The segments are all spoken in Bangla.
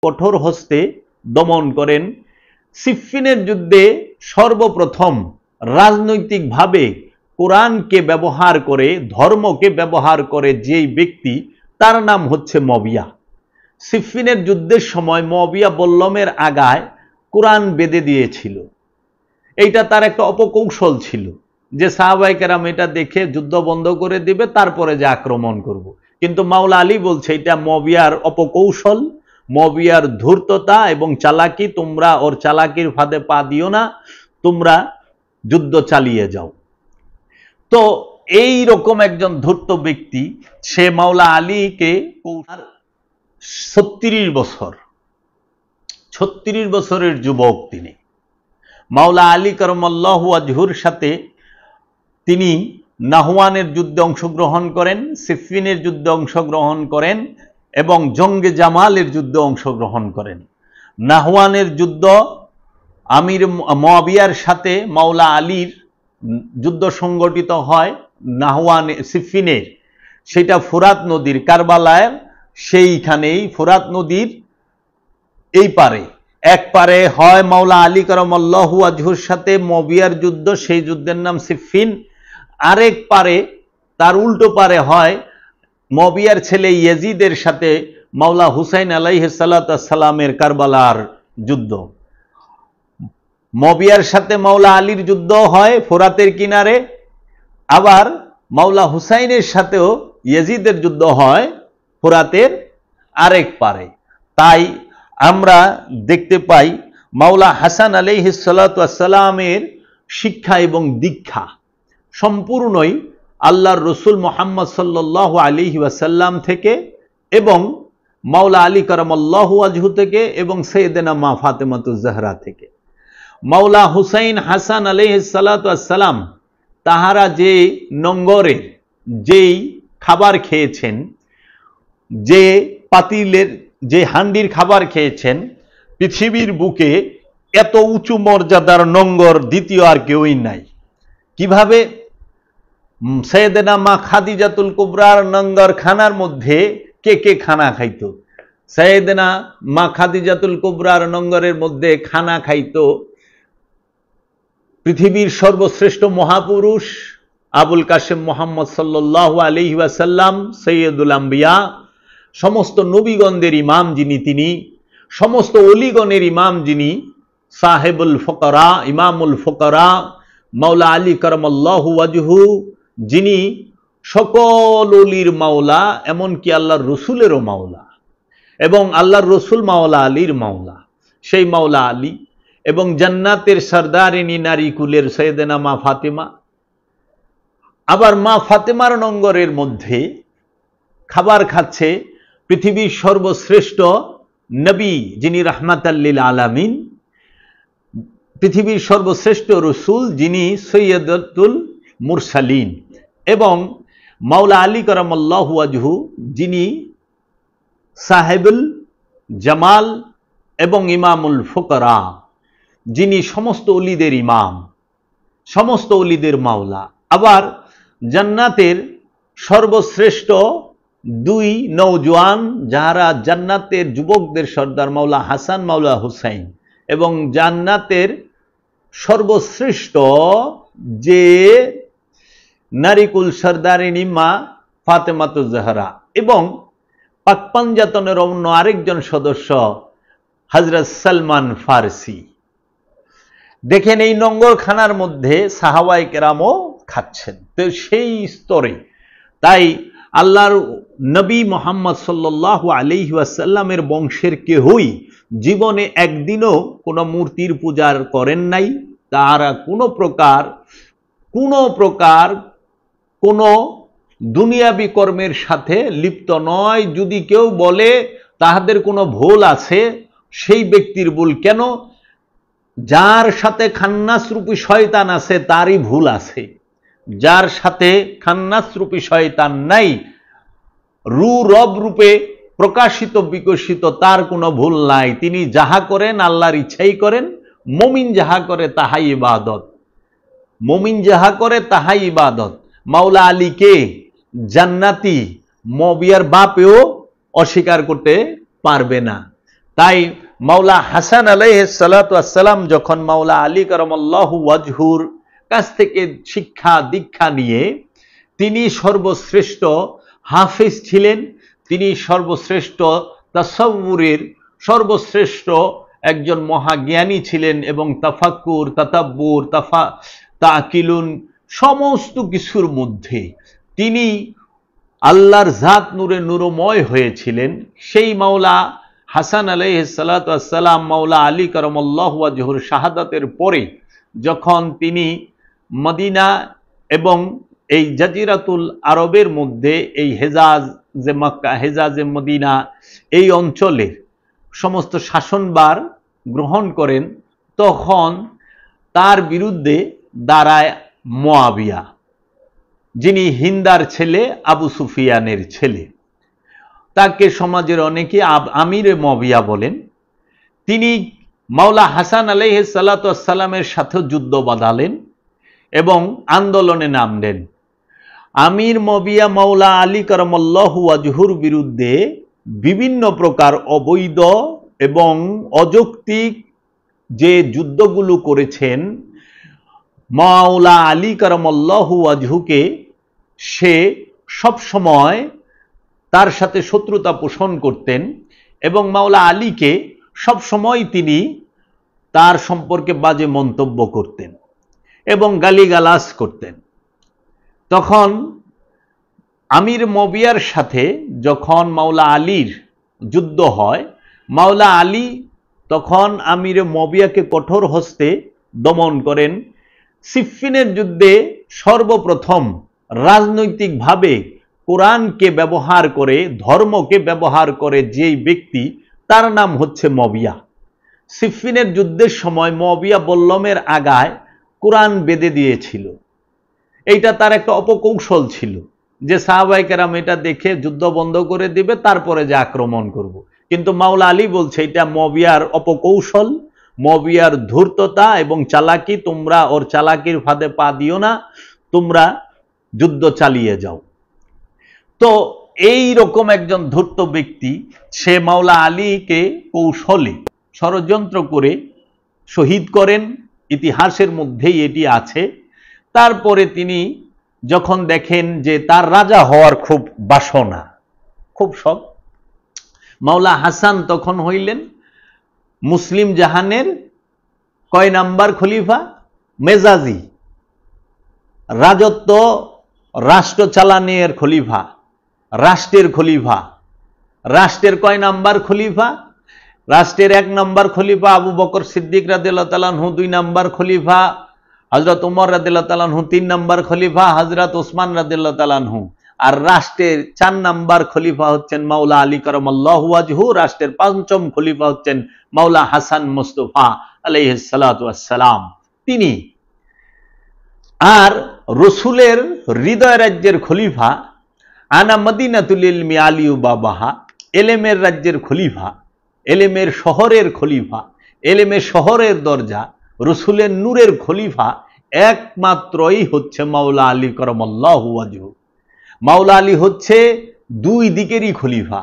কঠোর হস্তে দমন করেন। সিফফিনের যুদ্ধে সর্বপ্রথম রাজনৈতিকভাবে কোরআনকে ব্যবহার করে, ধর্মকে ব্যবহার করে যেই ব্যক্তি, তার নাম হচ্ছে মুআবিয়া। সিফফিনের যুদ্ধের সময় মুআবিয়া বল্লমের আগায় কোরআন বেঁধে দিয়েছিল। এইটা তার একটা অপকৌশল ছিল যে সাহাবায়ে কেরাম এটা দেখে যুদ্ধ বন্ধ করে দিবে, তারপরে যে আক্রমণ করব। কিন্তু মাওলা আলী বলছে এটা মুআবিয়ার অপকৌশল, মুআবিয়ার ধূর্ততা এবং চালাকি। তোমরা ওর চালাকির ফাঁদে পা দিও না, তোমরা যুদ্ধ চালিয়ে যাও। তো এই রকম একজন ধূর্ত ব্যক্তি, সে মাওলা আলীকে 36 বছরের যুবক তিনি। মাওলা আলী কারামাল্লাহু ওয়াজহুর সাথে তিনি নাহওয়ানের যুদ্ধে অংশগ্রহণ করেন, সিফফিনের যুদ্ধে অংশগ্রহণ করেন এবং জঙ্গে জামালের যুদ্ধে অংশগ্রহণ করেন। নাহওয়ানের যুদ্ধ আমির মুআবিয়ার সাথে মাওলা আলীর যুদ্ধ সংগঠিত হয় নাহওয়ান সিফফিনের, সেটা ফুরাত নদীর কারবালায়, সেইখানেই ফুরাত নদীর এই পারে, এক পারে হয় মাওলা আলী কারামাল্লাহু ওয়াজহুর সাথে মুআবিয়ার যুদ্ধ, সেই যুদ্ধের নাম সিফফিন। আরেক পারে, তার উল্টো পারে হয় মুআবিয়ার ছেলে ইয়াজিদের সাথে মাওলা হুসাইন আলাইহিস সালাতু ওয়াস সালামের কারবালার যুদ্ধ। মুআবিয়ার সাথে মাওলা আলীর যুদ্ধ হয় ফোরাতের কিনারে, আবার মাওলা হুসাইনের সাথেও ইয়াজিদের যুদ্ধ হয় ফোরাতের আরেক পারে। তাই আমরা দেখতে পাই মাওলা হাসান আলাইহিস সালাতু ওয়াস সালামের শিক্ষা এবং দীক্ষা সম্পূর্ণই আল্লাহর রসুল মুহাম্মদ সাল্লাল্লাহু আলাইহি ওয়াসাল্লাম থেকে এবং মাওলা আলী কারামাল্লাহু ওয়াজহু থেকে এবং সাইয়েদেনা মা ফাতেমাতুজ জাহরা থেকে। মাওলা হুসাইন হাসান আলাইহিস সালাতু ওয়াস সালাম তাহারা যে নঙ্গরের যেই খাবার খেয়েছেন, যে পাতিলের যে হান্ডির খাবার খেয়েছেন, পৃথিবীর বুকে এত উঁচু মর্যাদার নঙ্গর দ্বিতীয় আর কেউই নাই। কিভাবে? সাইয়েদেনা মা খাদিজাতুল কুবরার নঙ্গর খানার মধ্যে কে কে খানা খাইতো? সাইয়েদেনা মা খাদিজাতুল কুবরার নঙ্গরের মধ্যে খানা খাইতো পৃথিবীর সর্বশ্রেষ্ঠ মহাপুরুষ আবুল কাসেম মুহাম্মদ সাল্লাল্লাহু আলাইহি ওয়াসাল্লাম, সৈয়দুল আম্বিয়া, সমস্ত নবীগণদের ইমাম যিনি, তিনি সমস্ত অলিগণের ইমাম যিনি, সাহেবুল ফুকারা, ইমামুল ফুকারা, মাওলা আলী কারামাল্লাহু ওয়াজহু, যিনি সকল অলির মাওলা, এমনকি আল্লাহর রসুলেরও মাওলা এবং আল্লাহর রসুল মাওলা আলীর মাওলা, সেই মাওলা আলী এবং জান্নাতের সরদারিনী নারী কুলের সাইয়েদেনা মা ফাতেমা। আবার মা ফাতেমার নঙ্গরের মধ্যে খাবার খাচ্ছে পৃথিবীর সর্বশ্রেষ্ঠ নবী যিনি রাহমাতাল লিল আলামিন, পৃথিবীর সর্বশ্রেষ্ঠ রসুল যিনি সৈয়দুল মুরসালিন, এবং মাওলা আলী কারামাল্লাহু ওয়াজহু যিনি সাহেবুল জামাল এবং ইমামুল ফুকারা, যিনি সমস্ত অলিদের ইমাম, সমস্ত অলিদের মাওলা। আবার জান্নাতের সর্বশ্রেষ্ঠ দুই নওজোয়ান, যাহারা জান্নাতের যুবকদের সর্দার, মাওলা হাসান, মাওলা হুসাইন, এবং জান্নাতের সর্বশ্রেষ্ঠ যে নারীকুল সরদারিনী মা ফাতেমাতুজ জাহরা, এবং পাক পাঞ্জাতনের অন্য আরেকজন সদস্য হযরত সালমান ফারসি। দেখেন এই নঙ্গর খানার মধ্যে সাহাবায়ে কেরামও খাচ্ছেন। তো সেই স্তরে, তাই আল্লাহর নবী মুহাম্মদ সাল্লাল্লাহু আলাইহি ওয়াসাল্লামের বংশের কেহই জীবনে একদিনও কোনো মূর্তির পূজার করেন নাই। তারা কোনো প্রকার কোনো দুনিয়াবি কর্মের সাথে লিপ্ত নয়। যদি কেউ বলে তাহাদের কোনো ভুল আছে, সেই ব্যক্তির ভুল। কেন? যার সাথে খান্নাস রূপী শয়তান আছে তারই ভুল আছে, যার সাথে খান্নাস রূপী শয়তান নাই, রব রূপে প্রকাশিত বিকশিত, তার কোনো ভুল নাই। তিনি যাহা করেন আল্লাহর ইচ্ছাই করেন। মুমিন যাহা করে তাহাই ইবাদত, মুমিন যাহা করে তাহাই ইবাদত। মাওলা আলীকে জান্নাতি মুআবিয়ার বাপেও অস্বীকার করতে পারবে না। তাই মাওলা হাসান আলাইহিস সালাতু ওয়াসসালাম যখন মাওলা আলী কারামাল্লাহু ওয়াজহুর কাছ থেকে শিক্ষা দীক্ষা নিয়ে তিনি সর্বশ্রেষ্ঠ হাফেজ ছিলেন, তিনি সর্বশ্রেষ্ঠ তাসাউরের সর্বশ্রেষ্ঠ একজন মহাজ্ঞানী ছিলেন, এবং তাফাক্কুর, তাতাব্বুর, তাকিলুন সমস্ত কিছুর মধ্যে তিনি আল্লাহর জাত নূরে নূরময় হয়েছিলেন। সেই মাওলা হাসান আলাইহিস সালাতু ওয়াসসালাম মাওলা আলী কারামাল্লাহু ওয়াজহুর শাহাদাতের পরে যখন তিনি মদিনা এবং এই জাজিরাতুল আরবের মধ্যে এই হেজাজে মক্কা, হেজাজে মদিনা এই অঞ্চলের সমস্ত শাসনভার গ্রহণ করেন, তখন তার বিরুদ্ধে দাঁড়ায় মুয়াবিয়া, যিনি হিন্দার ছেলে, আবু সুফিয়ানের ছেলে। তাকে সমাজের অনেকে আমিরে মুয়াবিয়া বলেন। তিনি মাওলা হাসান আলাইহিস সালাতু ওয়াসসালামের সাথে যুদ্ধ বাঁধালেন এবং আন্দোলনে নাম দেন। আমির মুয়াবিয়া মাওলা আলী কারামাল্লাহু ওয়াজহুর বিরুদ্ধে বিভিন্ন প্রকার অবৈধ এবং অযৌক্তিক যে যুদ্ধগুলো করেছেন, মাওলা আলী কারামাল্লাহু ওয়াজহুকে সে সবসময় তার সাথে শত্রুতা পোষণ করতেন এবং মাওলা আলীকে সবসময় তিনি তার সম্পর্কে বাজে মন্তব্য করতেন এবং গালিগালাজ করতেন। তখন আমির মুয়াবিয়ার সাথে যখন মাওলা আলীর যুদ্ধ হয়, মাওলা আলী তখন আমির মুয়াবিয়াকে কঠোর হস্তে দমন করেন। সিফফিনের যুদ্ধে সর্বপ্রথম রাজনৈতিকভাবে কোরআনকে ব্যবহার করে, ধর্মকে ব্যবহার করে যেই ব্যক্তি, তার নাম হচ্ছে মুয়াবিয়া। সিফফিনের যুদ্ধের সময় মুয়াবিয়া বল্লমের আগায় কোরআন বেঁধে দিয়েছিল। এইটা তার একটা অপকৌশল ছিল যে সাহাবায়ে কেরাম এটা দেখে যুদ্ধ বন্ধ করে দিবে, তারপরে যে আক্রমণ করব। কিন্তু মাওলা আলী বলছে এটা মুয়াবিয়ার অপকৌশল, মুয়াবিয়ার ধূর্ততা এবং চালাকি, তোমরা ওর চালাকির ফাঁদে পা দিও না, তোমরা যুদ্ধ চালিয়ে যাও। তো এই রকম একজন ধূর্ত ব্যক্তি, সে মাওলা আলীকে কৌশলে ষড়যন্ত্র করে শহীদ করেন, ইতিহাসের মধ্যেই এটি আছে। তারপরে তিনি যখন দেখেন যে তার রাজা হওয়ার খুব বাসনা, খুব শখ, মাওলা হাসান তখন হইলেন মুসলিম জাহানের কয় নাম্বার খলিফা? মেজাজি, রাজত্ব, রাষ্ট্র চালানের খলিফা, রাষ্ট্রের খলিফা। রাষ্ট্রের কয় নাম্বার খলিফা? রাষ্ট্রের 1 নম্বর খলিফা আবু বকর সিদ্দিক রাদিয়াল্লাহু তাআলা আনহু, 2 নম্বর খলিফা হযরত ওমর রাদিয়াল্লাহু তাআলা আনহু, 3 নম্বর খলিফা হযরত ওসমান রাদিয়াল্লাহু তাআলা আনহু। আর রাষ্ট্রের 4 নম্বর খলিফা হচ্ছেন মাওলা আলী কারামাল্লাহু ওয়াজহু। রাষ্ট্রের 5ম খলিফা হচ্ছেন মাওলা হাসান মুস্তাফা আলাইহিস সালাতু ওয়াসসালাম, তিনি। আর রসুলের হৃদয় রাজ্যের খলিফা, আনা মদিনাতুল ইলমি আলিউ বাবাহা, এলেমের রাজ্যের খলিফা, এলেমের শহরের খলিফা, এলেমের শহরের দরজা, রসুলের নূরের খলিফা একমাত্রই হচ্ছে মাওলা আলী কারামাল্লাহু ওয়াজহু। মাওলা আলী হচ্ছে 2 দিকেরই খলিফা,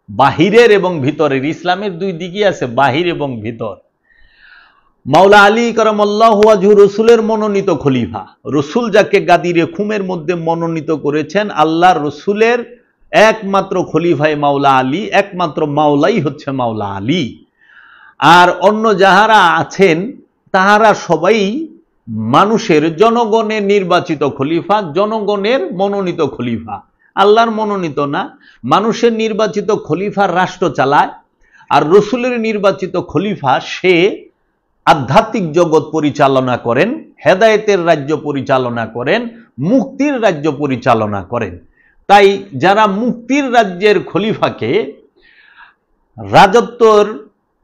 বাহিরের এবং ভিতরের। ইসলামের 2 দিকই আছে, বাহির এবং ভিতর। মাওলা আলী কারামাল্লাহু ওয়াজহু রসুলের মনোনীত খলিফা। রসুল যাকে গাদিরে খুমের মধ্যে মনোনীত করেছেন, আল্লাহর রসুলের একমাত্র খলিফায় মাওলা আলী, একমাত্র মাওলাই হচ্ছে মাওলা আলী। আর অন্য যাহারা আছেন তাহারা সবাই মানুষের, জনগণের নির্বাচিত খলিফা, জনগণের মনোনীত খলিফা, আল্লাহর মনোনীত না। মানুষের নির্বাচিত খলিফা রাষ্ট্র চালায়, আর রসুলের নির্বাচিত খলিফা সে আধ্যাত্মিক জগৎ পরিচালনা করেন, হেদায়েতের রাজ্য পরিচালনা করেন, মুক্তির রাজ্য পরিচালনা করেন। তাই যারা মুক্তির রাজ্যের খলিফাকে রাজত্বর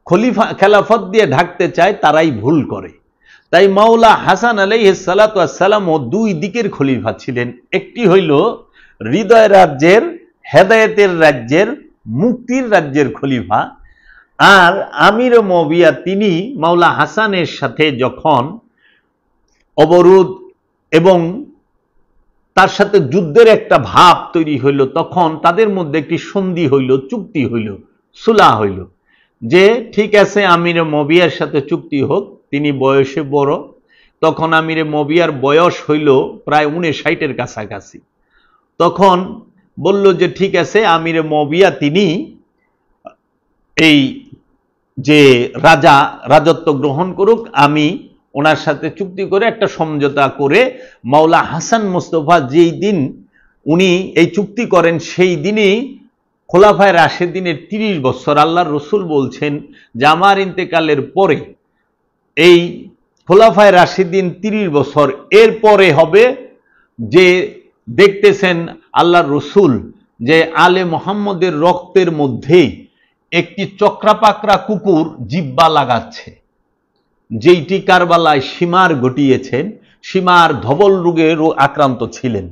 খলিফা খেলাফত দিয়ে ঢাকতে চায়, তারাই ভুল করে। তাই মাওলা হাসান আলাইহিস সালাতু ওয়াসসালামও 2 দিকের খলিফা ছিলেন। একটি হইল হৃদয় রাজ্যের, হেদায়েতের রাজ্যের, মুক্তির রাজ্যের খলিফা। আর আমির মুয়াবিয়া তিনি মাওলা হাসানের সাথে যখন অবরোধ এবং তার সাথে যুদ্ধের একটা ভাব তৈরি হইল, তখন তাদের মধ্যে একটি সন্ধি হইল, চুক্তি হইল, সুলাহ হইল যে ঠিক আছে আমিরে মবিয়ার সাথে চুক্তি হোক, তিনি বয়সে বড়, তখন আমিরে মবিয়ার বয়স হইল প্রায় 59-এর কাছাকাছি। তখন বলল যে ঠিক আছে আমিরে মবিয়া তিনি এই যে রাজত্ব গ্রহণ করুক, আমি ওনার সাথে চুক্তি করে একটা সমঝোতা করে মাওলা হাসান মুস্তফা যেই দিন উনি এই চুক্তি করেন সেই দিনই খোলাফায়ে রাশেদিনের 30 বছর, আল্লাহর রসুল বলছেন যে আমার ইন্তেকালের পরে এই খোলাফায়ে রাশেদিন 30 বছর, এরপরে হবে যে দেখতেছেন আল্লাহর রসুল যে আলে মোহাম্মদের রক্তের মধ্যে একটি চক্রাপাকরা কুকুর জিব্বা লাগাচ্ছে, যেইটি কারবালায় সীমার ঘটিয়েছেন, সীমার ধবল রোগে আক্রান্ত ছিলেন।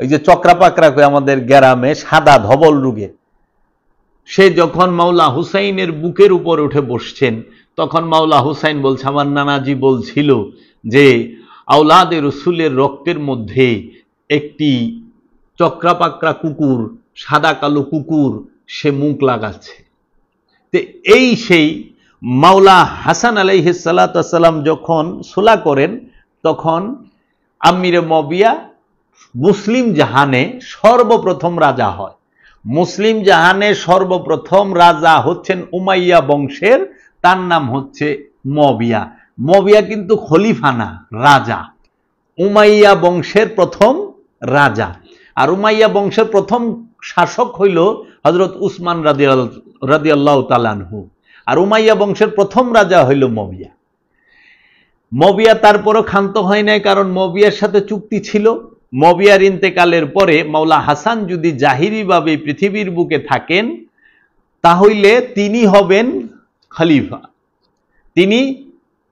এই যে চক্রাপাকরা আমাদের গ্রামে সাদা ধবল রোগে, সে যখন মাওলা হুসাইনের বুকের উপর উঠে বসছেন, তখন মাওলা হুসাইন বলছে আমার নানাজি বলছিল যে আওলাদে রসুলের রক্তের মধ্যে একটি চক্রাপাকরা কুকুর, সাদা কালো কুকুর, সে মুখ লাগাচ্ছে। তো এই সেই মাওলা হাসান আলাইহিস সালাতু ওয়াস সালাম যখন সুলা করেন, তখন আমিরে মবিয়া মুসলিম জাহানে সর্বপ্রথম রাজা হয়। মুসলিম জাহানে সর্বপ্রথম রাজা হচ্ছেন উমাইয়া বংশের, তার নাম হচ্ছে মবিয়া। মবিয়া কিন্তু খলিফা না, রাজা। উমাইয়া বংশের প্রথম রাজা। আর উমাইয়া বংশের প্রথম শাসক হইল হযরত উসমান রাদিয়াল্লাহু তাআলা আনহু। আর উমাইয়া বংশের প্রথম রাজা হইল মবিয়া। মবিয়া তারপরও ক্ষান্ত হয় নাই, কারণ মবিয়ার সাথে চুক্তি ছিল। মবিয়ার ইন্তেকালের পরে মাওলা হাসান যদি জাহিরিভাবে পৃথিবীর বুকে থাকেন, তাহলে তিনি হবেন খলিফা, তিনি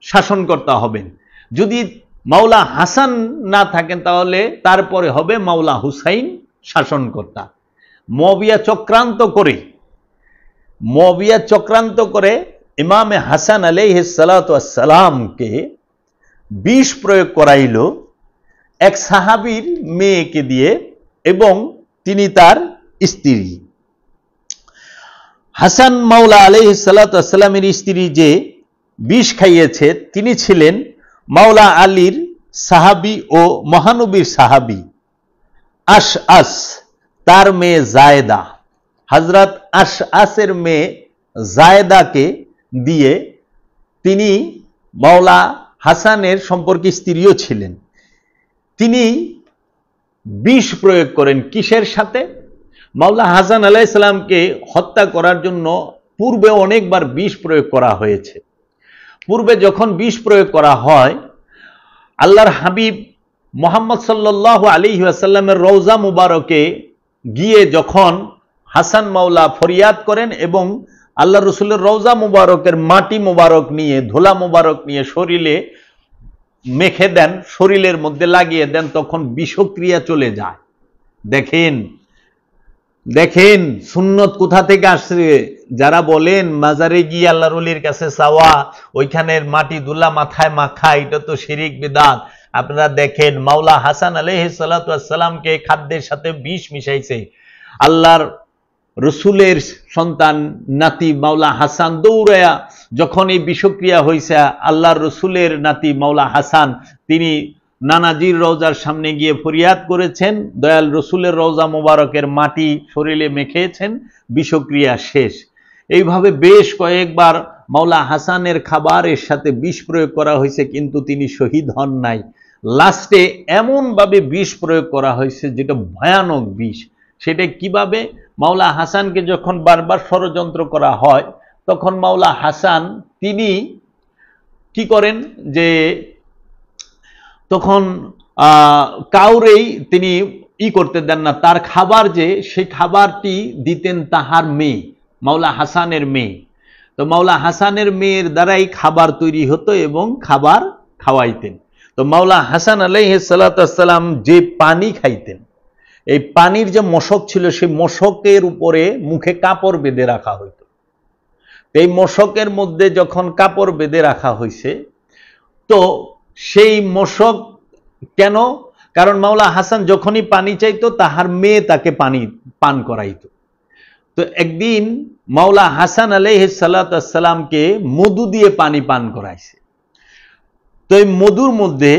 শাসনকর্তা হবেন। যদি মাওলা হাসান না থাকেন, তাহলে তারপরে হবে মাওলা হুসাইন শাসনকর্তা। মবিয়া চক্রান্ত করে ইমামে হাসান আলাইহিস সালাতু ওয়াস সালামকে বিষ প্রয়োগ করাইল এক সাহাবীর মেয়েকে দিয়ে, এবং তিনি তার স্ত্রী। হাসান মাওলা আলাইহিস সালাতু ওয়াস সালামের স্ত্রী যে বিষ খাইয়েছে, তিনি ছিলেন মাওলা আলীর সাহাবী ও মহানবীর সাহাবী আশআস, তার মেয়ে জায়েদা। হযরত আশআসের মেয়ে জায়েদাকে দিয়ে তিনি মাওলা হাসানের সম্পর্কে স্ত্রীও ছিলেন। তিনি বিষ প্রয়োগ করেন কিসের সাথে? মাওলা হাসান আলাইহিস সালামকে হত্যা করার জন্য পূর্বে অনেকবার বিষ প্রয়োগ করা হয়েছে। পূর্বে যখন বিষ প্রয়োগ করা হয়, আল্লাহর হাবিব মুহাম্মদ সাল্লাল্লাহু আলাইহি ওয়াসাল্লামের রওজা মুবারকে গিয়ে যখন হাসান মাওলা ফরিয়াদ করেন এবং আল্লাহ রসুলের রওজা মুবারকের মাটি মুবারক নিয়ে, ধুলা মুবারক নিয়ে শরীরে মেখে দেন, শরীরের মধ্যে লাগিয়ে দেন, তখন বিষক্রিয়া চলে যায়। দেখেন সুন্নত কোথা থেকে আসছে। যারা বলেন মাজারে গিয়ে আল্লাহর ওলির কাছে চাওয়া, ওইখানের মাটি ধুলা মাথায় মাখা, এটা তো শিরিক বিদআত। আপনারা দেখেন মাওলা হাসান আলাইহিস সালাতু ওয়াস সালামকে খাদ্যের সাথে বিষ মিশাইছে। আল্লাহর রসুলের সন্তান নাতি মাওলা হাসান দৌড়ায়া যখন এই বিষক্রিয়া হয়েছে, আল্লাহর রসুলের নাতি মাওলা হাসান তিনি নানাজির রওজার সামনে গিয়ে ফরিয়াদ করেছেন, দয়াল রসুলের রওজা মোবারকের মাটি শরীরে মেখেছেন, বিষক্রিয়া শেষ। এইভাবে বেশ কয়েকবার মাওলা হাসানের খাবারের সাথে বিষ প্রয়োগ করা হয়েছে, কিন্তু তিনি শহীদ হন নাই। লাস্টে এমনভাবে বিষ প্রয়োগ করা হয়েছে যেটা ভয়ানক বিষ। সেটা কিভাবে? মাওলা হাসানকে যখন বারবার ষড়যন্ত্র করা হয়, তখন মাওলা হাসান তিনি কি করেন যে তখন কাউরেই তিনি করতে দেন না। তার খাবার যে, সেই খাবারটি দিতেন তাহার মেয়ে, মাওলা হাসানের মেয়ে। তো মাওলা হাসানের মেয়ের দ্বারাই খাবার তৈরি হতো এবং খাবার খাওয়াইতেন। তো মাওলা হাসান আলাইহিস সালাতু ওয়াস সালাম যে পানি খাইতেন, এই পানির যে মশক ছিল, সেই মশকের উপরে মুখে কাপড় বেঁধে রাখা হইত। এই মশকের মধ্যে যখন কাপড় বেঁধে রাখা হয়েছে, তো সেই মশক কেন? কারণ মাওলা হাসান যখনই পানি চাইতো, তাহার মেয়ে তাকে পানি পান করাইতো। তো একদিন মাওলা হাসান আলাইহিস সালাতু ওয়াস সালামকে মধু দিয়ে পানি পান করাইছে। তো এই মধুর মধ্যে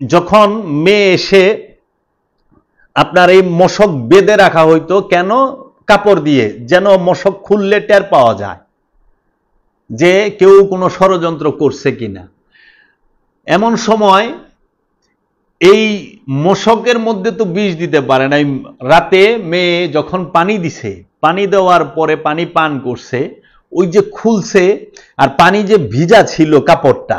যখন মেয়ে এসে আপনার এই মশক বেঁধে রাখা হইতো, কেন? কাপড় দিয়ে, যেন মশক খুললে টের পাওয়া যায় যে কেউ কোনো ষড়যন্ত্র করছে কিনা। এমন সময় এই মশকের মধ্যে তো বিষ দিতে পারে না। রাতে মেয়ে যখন পানি দিছে, পানি দেওয়ার পরে পানি পান করছে, ওই যে খুলছে আর পানি যে ভিজা ছিল কাপড়টা,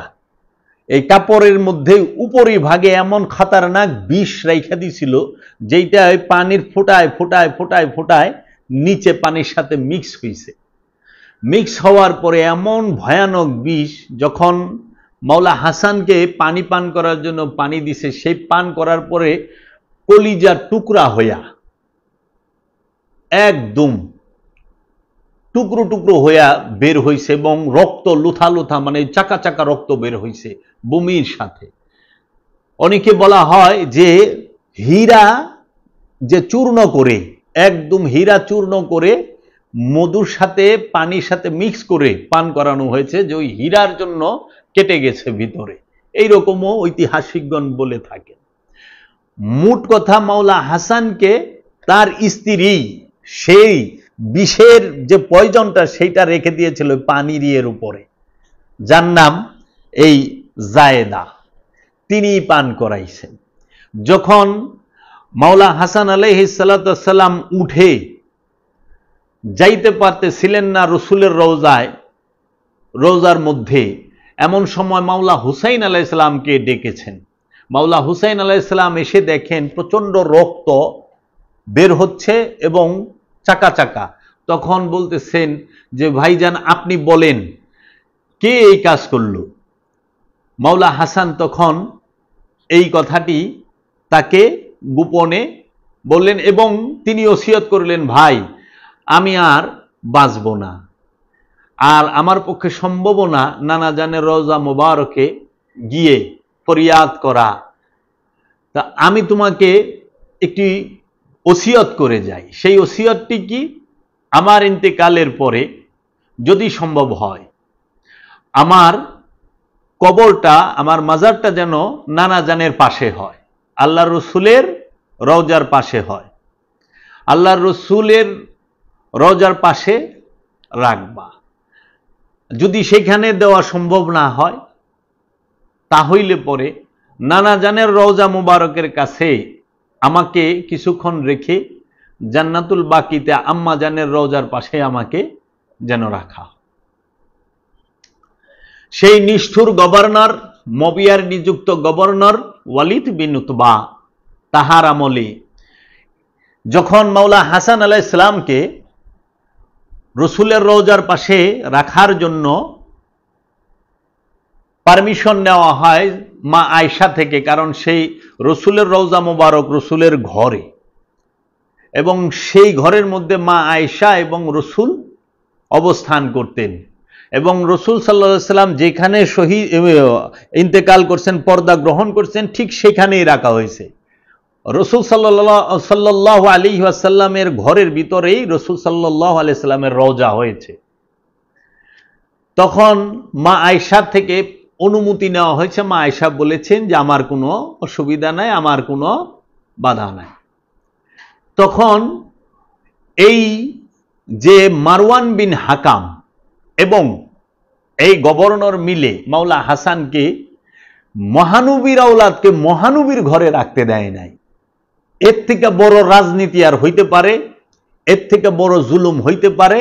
এই কাপড়ের মধ্যে উপরি ভাগে এমন খতরনাক বিষ রেখে দিছিল, যেটা ওই পানির ফোঁটায় ফোঁটায় ফোঁটায় ফোঁটায় নিচে পানির সাথে মিক্স হয়েছে। মিক্স হওয়ার পরে এমন ভয়ানক বিষ, যখন মাওলা হাসানকে পানি পান করার জন্য পানি দিছে, সেই পান করার পরে কলিজার টুকরা হইয়া একদম টুকরো টুকরো হইয়া বের হইছে এবং রক্ত লুথা লুথা, মানে চাকা চাকা রক্ত বের হইছে বমির সাথে। অনেকে বলা হয় যে হীরা যে চূর্ণ করে, একদম হীরা চূর্ণ করে মধুর সাথে পানির সাথে মিক্স করে পান করানো হয়েছে, যে ওই হীরার জন্য কেটে গেছে ভিতরে, এইরকমও ঐতিহাসিকগণ বলে থাকে। মোট কথা, মাওলা হাসানকে তার স্ত্রী সেই বিষের যে পয়জনটা সেইটা রেখে দিয়েছিল পানির ইয়ের উপরে, যার নাম এই জায়েদা, তিনি পান করাইছেন। যখন মাওলা হাসান আলাইহিস সালাতু ওয়াস সালাম উঠে যাইতে পারতেছিলেন না রসুলের রওজার মধ্যে, এমন সময় মাওলা হুসাইন আলাইহিস সালামকে ডেকেছেন। মাওলা হুসাইন আলাইহিস সালাম এসে দেখেন প্রচন্ড রক্ত বের হচ্ছে এবং চাকা চাকা। তখন বলতেছেন যে ভাইজান, আপনি বলেন কে এই কাজ করলো? মাওলা হাসান তখন এই কথাটি তাকে গোপনে বললেন এবং তিনি ওসিয়ত করলেন, ভাই আমি আর বাঁচব না, আর আমার পক্ষে সম্ভব না নানা জানের রওজা মোবারকে গিয়ে ফরিয়াদ করা, তা আমি তোমাকে একটি ওসিয়ত করে যাই। সেই ওসিয়তটি কি? আমার ইন্তেকালের পরে যদি সম্ভব হয়, আমার কবরটা, আমার মাজারটা যেন নানা জানের পাশে হয়, আল্লাহর রসুলের রওজার পাশে হয়, আল্লাহর রসুলের রওজার পাশে রাখবা। যদি সেখানে দেওয়া সম্ভব না হয়, তাহলে পরে নানা জানের রওজা মুবারকের কাছে আমাকে কিছুক্ষণ রেখে জান্নাতুল বাকিতে আম্মা জানের রওজার পাশে আমাকে যেন রাখা। সেই নিষ্ঠুর গভর্নর, মবিয়ার নিযুক্ত গভর্নর ওয়ালিদ বিন উতবা, তাহার আমলে যখন মাওলা হাসান আলাইহিস সালামকে রসুলের রওজার পাশে রাখার জন্য পারমিশন নেওয়া হয় মা আয়েশা থেকে, কারণ সেই রসুলের রওজা মোবারক রসুলের ঘরে, এবং সেই ঘরের মধ্যে মা আয়েশা এবং রসুল অবস্থান করতেন, এবং রসুল সাল্লাল্লাহু আলাইহি সাল্লাম যেখানে ইন্তেকাল করছেন, পর্দা গ্রহণ করছেন, ঠিক সেখানেই রাখা হয়েছে। রসুল সাল্লাল্লাহু আলাইহি ওয়াসাল্লামের ঘরের ভিতরেই রসুল সাল্লাল্লাহু আলাইহি সাল্লামের রওজা হয়েছে। তখন মা আয়েশার থেকে অনুমতি নেওয়া হয়েছে। মা আয়েশা বলেছেন যে আমার কোনো অসুবিধা নাই, আমার কোনো বাধা নাই। তখন এই যে মারওয়ান বিন হাকাম এবং এই গভর্নর মিলে মাওলা হাসানকে, মহানবীর আওলাদকে মহানবীর ঘরে রাখতে দেয় নাই। এর থেকে বড় রাজনীতি আর হইতে পারে? এর থেকে বড় জুলুম হইতে পারে?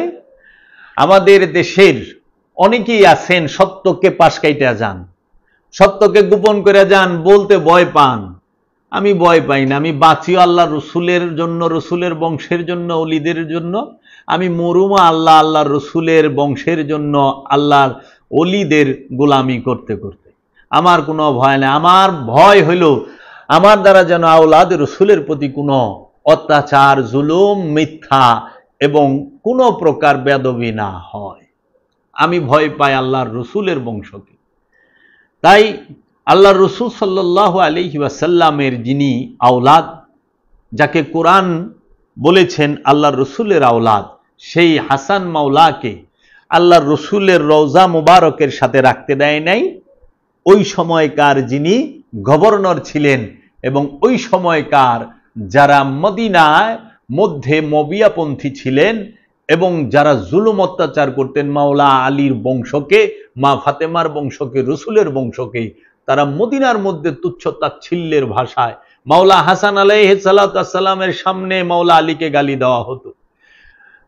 আমাদের দেশের অনেকেই আছেন সত্যকে পাশ কাইটা যান, সত্যকে গোপন করে যান, বলতে ভয় পান। আমি ভয় পাই না, আমি বাঁচিও আল্লাহ রসুলের জন্য, রসুলের বংশের জন্য, অলিদের জন্য। আমি মরুমা আল্লাহ আল্লাহ রসুলের বংশের জন্য, আল্লাহর অলিদের গোলামি করতে করতে। আমার কোনো ভয় নেই। আমার ভয় হইল আমার দ্বারা যেন আওলাদ রসুলের প্রতি কোনো অত্যাচার, জুলুম, মিথ্যা এবং কোনো প্রকার বেদবি না হয়। আমি ভয় পাই আল্লাহর রসুলের বংশকে। তাই আল্লাহর রসুল সাল্লাল্লাহু আলাইহি ওয়াসাল্লামের যিনি আওলাদ, যাকে কোরআন বলেছেন আল্লাহর রসুলের আওলাদ, সেই হাসান মাওলাকে আল্লাহর রসুলের রওজা মুবারকের সাথে রাখতে দেয় নাই ওই সময়কার যিনি গভর্নর ছিলেন এবং ওই সময়কার যারা মদিনায় মধ্যে মবিয়াপন্থী ছিলেন এবং যারা জুলুম অত্যাচার করতেন মাওলা আলীর বংশকে, মা ফাতেমার বংশকে, রসুলের বংশকে, তারা মদিনার মধ্যে তুচ্ছ তাচ্ছিল্যের ভাষায় মাওলা হাসান আলাইহিস সালামের সামনে মাওলা আলীকে গালি দেওয়া হতো,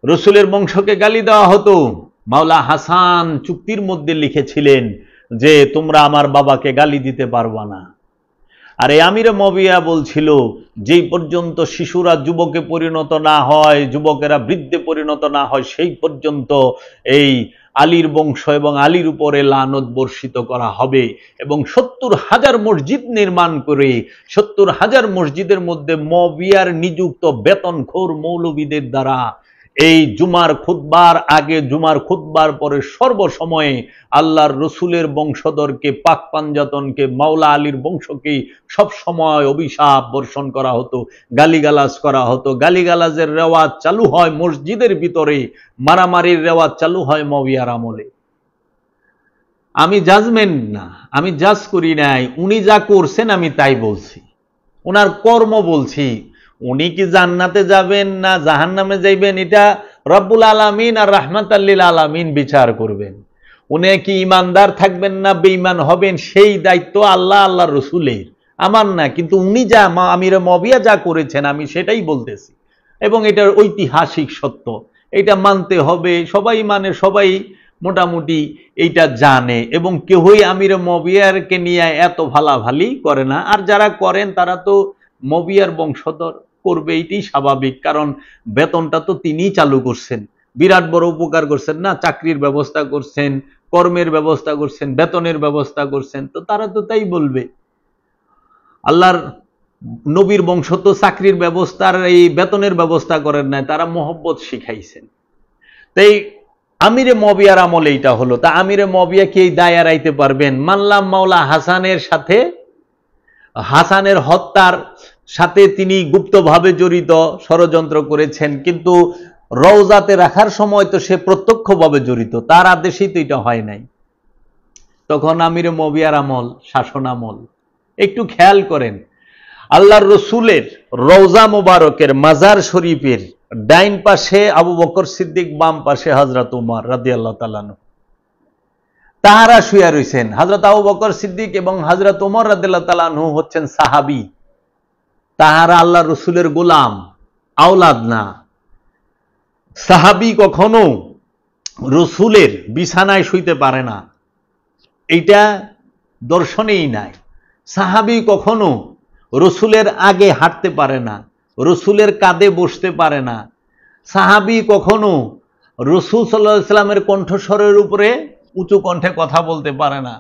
রসুলের বংশকে গালি দেওয়া হতো। মাওলা হাসান চুক্তির মধ্যে লিখেছিলেন যে তোমরা আমার বাবাকে গালি দিতে পারবা না। আর এই আমিরে মুআবিয়া বলছিল যেই পর্যন্ত শিশুরা যুবকে পরিণত না হয়, যুবকেরা বৃদ্ধে পরিণত না হয়, সেই পর্যন্ত এই আলীর বংশ এবং আলীর উপরে লানত বর্ষিত করা হবে এবং ৭০,০০০ মসজিদ নির্মাণ করে ৭০,০০০ মসজিদের মধ্যে মুআবিয়ার নিযুক্ত বেতনখোর মৌলবীদের দ্বারা এই জুমার খুতবার আগে, জুমার খুতবার পরে সর্বসময়ে আল্লাহর রসুলের বংশধরকে, পাক পাঞ্জাতনকে, মাওলা আলীর বংশকে সব সময় অভিশাপ বর্ষণ করা হতো, গালিগালাজ করা হতো। গালিগালাজের রেওয়াজ চালু হয় মসজিদের ভিতরে, মারামারির রেওয়াজ চালু হয় মুআবিয়ার আমলে। আমি জাজমেন্ট না, আমি জাজ করি নাই, উনি যা করছেন আমি তাই বলছি, ওনার কর্ম বলছি। উনি কি জান্নাতে যাবেন না জাহান্নামে যাইবেন এটা রব্বুল আলামিন আর রাহমাতাল লিল আলামিন বিচার করবেন। উনি কি ইমানদার থাকবেন না বেঈমান হবেন সেই দায়িত্ব আল্লাহ, আল্লাহর রসুলের, আমার না। কিন্তু উনি যা আমিরে মুআবিয়া যা করেছেন আমি সেটাই বলতেছি এবং এটার ঐতিহাসিক সত্য, এটা মানতে হবে। সবাই মানে, সবাই মোটামুটি এইটা জানে এবং কেউই আমিরে মুআবিয়াকে নিয়ে এত ভালাভালি করে না। আর যারা করেন তারা তো মুআবিয়ার বংশধর, করবে, এটাই স্বাভাবিক। কারণ বেতনটা তো তিনিই চালু করছেন, বিরাট বড় উপকার করছেন না, চাকরির ব্যবস্থা করছেন, কর্মের ব্যবস্থা করছেন, বেতনের ব্যবস্থা করছেন, তো তারা তো তাই বলবে। আল্লাহর নবীর বংশ তো চাকরির ব্যবস্থার এই বেতনের ব্যবস্থা করেন নাই, তারা মহব্বত শিখাইছেন। তাই আমিরে মুআবিয়ার আমলে এইটা হলো। তা আমিরে মুআবিয়া কি এই দায় এড়াইতে পারবেন? মানলাম মাওলা হাসানের সাথে, হাসানের হত্যার সাথে তিনি গুপ্তভাবে জড়িত, ষড়যন্ত্র করেছেন, কিন্তু রওজাতে রাখার সময় তো সে প্রত্যক্ষভাবে জড়িত, তার আদেশেই তো এটা হয় নাই। তখন আমিরে মুআবিয়ার আমল, শাসন আমল। একটু খেয়াল করেন, আল্লাহর রসুলের রওজা মুবারকের মাজার শরীফের ডাইন পাশে আবু বকর সিদ্দিক, বাম পাশে হযরত উমর রাদিয়াল্লাহু তাআলা আনহু, তাহারা শুয়ে রয়েছেন। হযরত আবু বকর সিদ্দিক এবং হযরত উমর রাদিয়াল্লাহু তাআলা আনহু হচ্ছেন সাহাবী, তাহারা আল্লাহর রসুলের গোলাম, আওলাদ না। সাহাবী কখনো রসুলের বিছানায় শুইতে পারে না, এইটা দর্শনেই নাই। সাহাবী কখনো রসুলের আগে হাঁটতে পারে না, রসুলের কাঁধে বসতে পারে না। সাহাবী কখনো রসুল সাল্লাল্লাহু আলাইহি ওয়াসাল্লামের কণ্ঠস্বরের উপরে উঁচু কণ্ঠে কথা বলতে পারে না।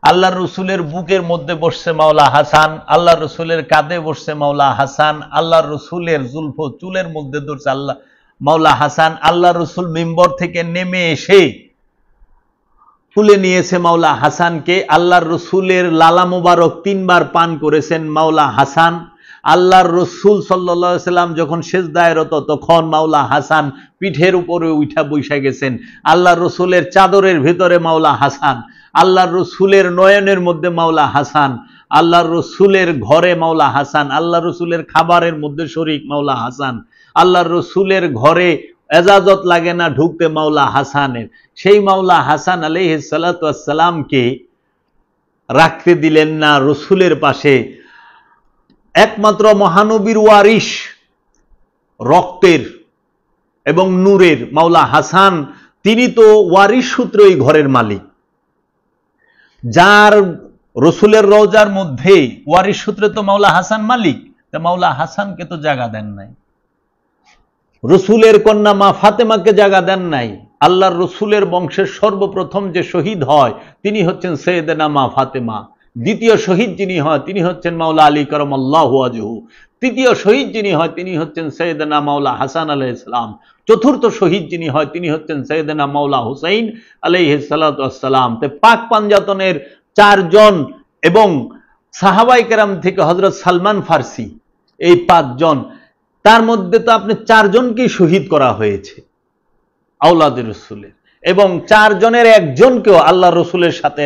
আল্লাহর রসুলের বুকের মধ্যে বসছে মাওলা হাসান, আল্লাহর রসুলের কাঁধে বসছে মাওলা হাসান, আল্লাহর রসুলের জুলফ চুলের মধ্যে ধরছে আল্লাহ মাওলা হাসান। আল্লাহর রসুল মিম্বর থেকে নেমে এসে তুলে নিয়েছে মাওলা হাসানকে। আল্লাহর রসুলের লালা মুবারক 3 বার পান করেছেন মাওলা হাসান। আল্লাহর রসুল সাল্লাল্লাহু আলাইহি সাল্লাম যখন সেজদায় রত তখন মাওলা হাসান পিঠের উপরে উঠা বসে গেছেন। আল্লাহর রসুলের চাদরের ভিতরে মাওলা হাসান, আল্লাহর রসুলের নয়নের মধ্যে মাওলা হাসান, আল্লাহর রসুলের ঘরে মাওলা হাসান, আল্লাহর রসুলের খাবারের মধ্যে শরীক মাওলা হাসান, আল্লাহর রসুলের ঘরে এজাজত লাগে না ঢুকতে মাওলা হাসানের। সেই মাওলা হাসান আলাইহিস সালাতু ওয়াস সালামকে রাখতে দিলেন না রসুলের পাশে। একমাত্র মহানবীর ওয়ারিশ, রক্তের এবং নূরের মাওলা হাসান, তিনি তো ওয়ারিশ সূত্রে ওই ঘরের মালিক। যার রসুলের রওজার মধ্যে ওয়ারিশ সূত্রে তো মাওলা হাসান মালিক, তা মাওলা হাসানকে তো জায়গা দেন নাই। রসুলের কন্যা মা ফাতেমাকে জায়গা দেন নাই। আল্লাহর রসুলের বংশের সর্বপ্রথম যে শহীদ হয় তিনি হচ্ছেন সৈয়দনা মা ফাতেমা। দ্বিতীয় শহীদ যিনি হয় তিনি হচ্ছেন মাওলা আলী কারামাল্লাহু ওয়াজহু। তৃতীয় শহীদ যিনি হয় তিনি হচ্ছেন সৈয়দনা মাওলা হাসান আলাইহিস সালাম। চতুর্থ শহীদ যিনি হয় তিনি হচ্ছেন সৈয়দনা মাওলা হুসাইন আলাইহিস সালাতু ওয়াস সালাম। তে পাক পাঞ্জাতনের 4 জন এবং সাহাবায়ে কেরাম থেকে হযরত সালমান ফার্সি, এই 5 জন, তার মধ্যে তো আপনি 4 জনকেই শহীদ করা হয়েছে। আওলাদ রসুলের, এবং 4 জনের একজনকেও আল্লাহ রসুলের সাথে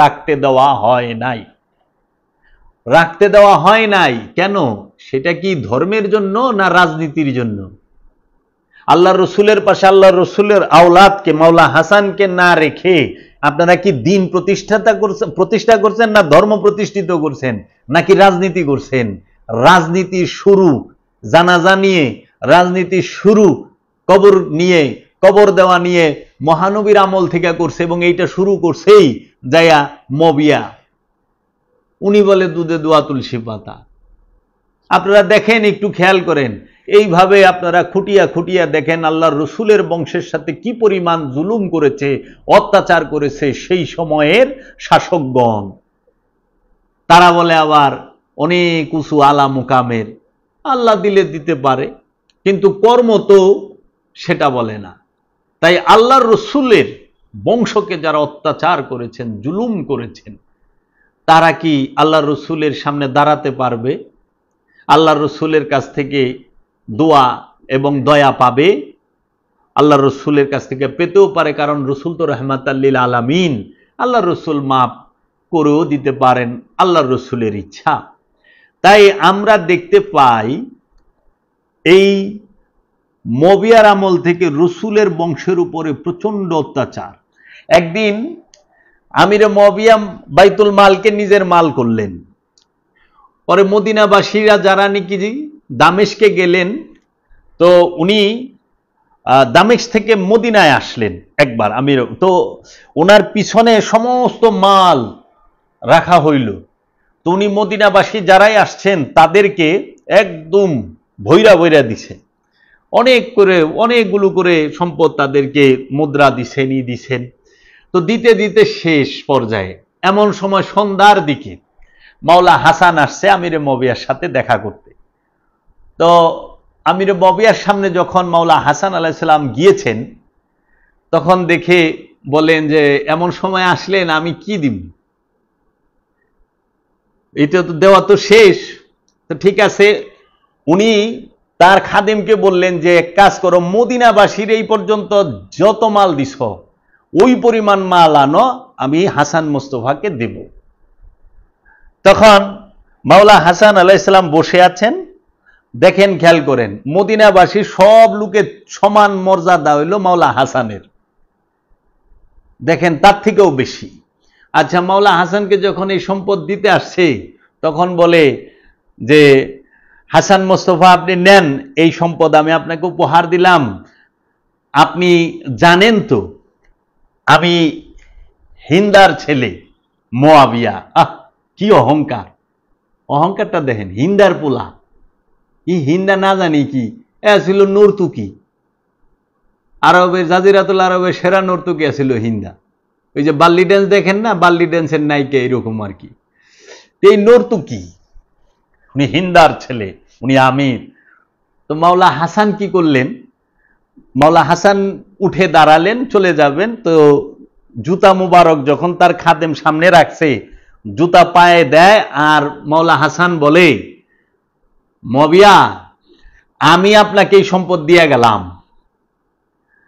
রাখতে দেওয়া হয় নাই। রাখতে দেওয়া হয় নাই কেন? সেটা কি ধর্মের জন্য না রাজনীতির জন্য? আল্লাহ রসুলের পাশে আল্লাহ রসুলের আওলাদকে, মাওলা হাসানকে না রেখে আপনারা কি দিন প্রতিষ্ঠা করছেন, না ধর্ম প্রতিষ্ঠিত করছেন, নাকি রাজনীতি করছেন? রাজনীতির শুরু জানাজা নিয়ে, রাজনীতির শুরু কবর নিয়ে, কবর দেওয়া নিয়ে মহানবীর আমল থেকে করছে, এবং এইটা শুরু করছেই যায়া মবিয়া। উনি বলে দুধে দোয়া তুলসী পাতা। আপনারা দেখেন, একটু খেয়াল করেন, এইভাবে আপনারা খুঁটিয়া খুঁটিয়া দেখেন আল্লাহর রসুলের বংশের সাথে কি পরিমাণ জুলুম করেছে, অত্যাচার করেছে সেই সময়ের শাসকগণ। তারা বলে আবার অনেক উঁচু আলা মুকামের, আল্লাহ দিলে দিতে পারে, কিন্তু কর্ম তো সেটা বলে না। তাই আল্লাহর রসুলের বংশকে যারা অত্যাচার করেছেন, জুলুম করেছেন, তারা কি আল্লাহর রসুলের সামনে দাঁড়াতে পারবে? আল্লাহর রসুলের কাছ থেকে দোয়া এবং দয়া পাবে? আল্লাহর রসুলের কাছ থেকে পেতেও পারে, কারণ রসুল তো রহমাতাল লিল আলামিন। আল্লাহর রসুল মাফ করেও দিতে পারেন, আল্লাহর রসুলের ইচ্ছা। তাই আমরা দেখতে পাই এই মবিয়ার আমল থেকে রসুলের বংশের উপরে প্রচন্ড অত্যাচার। একদিন আমিরে মবিয়া বাইতুল মালকে নিজের মাল করলেন। পরে মদিনাবাসীরা যারা নাকি দামেস্কে গেলেন, তো উনি দামেস্ক থেকে মদিনায় আসলেন একবার, আমির তো ওনার পিছনে সমস্ত মাল রাখা হইল। তো উনি মদিনাবাসী যারাই আসছেন তাদেরকে একদম ভৈরা ভৈরা দিছে, অনেকগুলো করে সম্পদ তাদেরকে মুদ্রা দিছেন। তো দিতে দিতে শেষ পর্যায়ে এমন সময় সন্ধ্যার দিকে মাওলা হাসান আসছে আমিরে মবিয়ার সাথে দেখা করতে। তো আমিরে মবিয়ার সামনে যখন মাওলা হাসান আলাইহিস সালাম গিয়েছেন, তখন দেখে বলেন যে এমন সময় আসলেন, আমি কি দিব? এটা তো দেওয়া তো শেষ। তো ঠিক আছে, উনি তার খাদেমকে বললেন যে এক কাজ করো, মদিনাবাসীর এই পর্যন্ত যত মাল দিছ ওই পরিমাণ মাল আনো, আমি হাসান মোস্তফাকে দেব। তখন মাওলা হাসান আলাইহিস সালাম বসে আছেন। দেখেন, খেয়াল করেন, মদিনাবাসী সব লোকের সমান মর্যাদা হইল মাওলা হাসানের, দেখেন তার থেকেও বেশি। আচ্ছা, মাওলা হাসানকে যখন এই সম্পদ দিতে আসছে, তখন বলে যে হাসান মোস্তফা, আপনি নেন, এই সম্পদ আমি আপনাকে উপহার দিলাম। আপনি জানেন তো আমি হিন্দার ছেলে মুআবিয়া। কি অহংকার! অহংকারটা দেখেন, হিন্দার পোলা। হিন্দা না জানি কি, ছিল নর্তুকি। আরবের, জাজিরাতুল আরবের সেরা নর্তুকি ছিল হিন্দা। ওই যে বাল্লি ড্যান্স দেখেন না, বাল্লি ড্যান্সের নায়িকা এরকম আর কি। এই নর্তুকি, উনি হিন্দার ছেলে, উনি আমির। তো মাওলা হাসান কি করলেন? মাওলা হাসান উঠে দাঁড়ালেন, চলে যাবেন। তো জুতা মুবারক যখন তার খাদেম সামনে রাখছে, জুতা পায়ে দেয়, আর মাওলা হাসান বলে, মবিয়া, আমি আপনাকে এই সম্পদ দিয়ে গেলাম,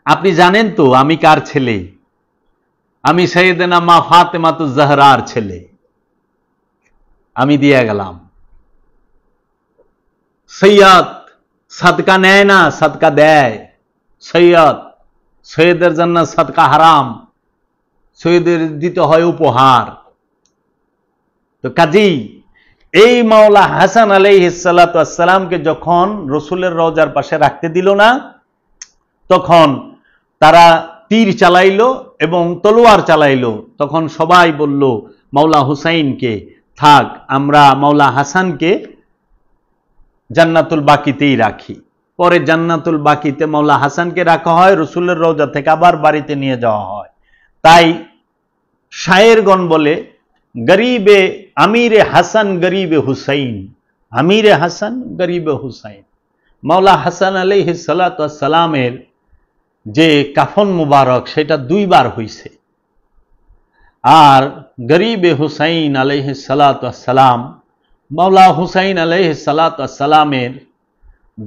আপনি জানেন তো আমি কার ছেলে? আমি সাইয়েদেনা মা ফাতেমাতুজ জাহরার ছেলে, আমি দিয়ে গেলাম। সৈয়দ সাদকা নেয় না, সাদকা দেয়। সৈয়দ, সৈয়দের জন্য সাদকা হারাম, সৈয়দের দিতে হয় উপহার। তো কাজী এই মাওলা হাসান আলাইহিস সালাতু ওয়াস সালামকে যখন রসুলের রওজার পাশে রাখতে দিল না, তখন তারা তীর চালাইলো এবং তলোয়ার চালাইলো। তখন সবাই বলল মাওলা হুসাইনকে, থাক, আমরা মাওলা হাসানকে জান্নাতুল বাকিতেই রাখি। পরে জান্নাতুল বাকিতে মাওলা হাসানকে রাখা হয়, রসুলের রওজা থেকে আবার বাড়িতে নিয়ে যাওয়া হয়। তাই শায়েরগণ বলে, গরিবে আমিরে হাসান গরিবে হুসাইন, আমিরে হাসান গরিবে হুসাইন। মাওলা হাসান আলাইহিস সালাতু ওয়াস সালামের যে কাফন মুবারক, সেটা 2 বার হইছে। আর গরিবে হুসাইন আলাইহিস সালাতু ওয়াস সালাম, মাওলা হুসাইন আলাইহিস সালাতু ওয়াস সালামের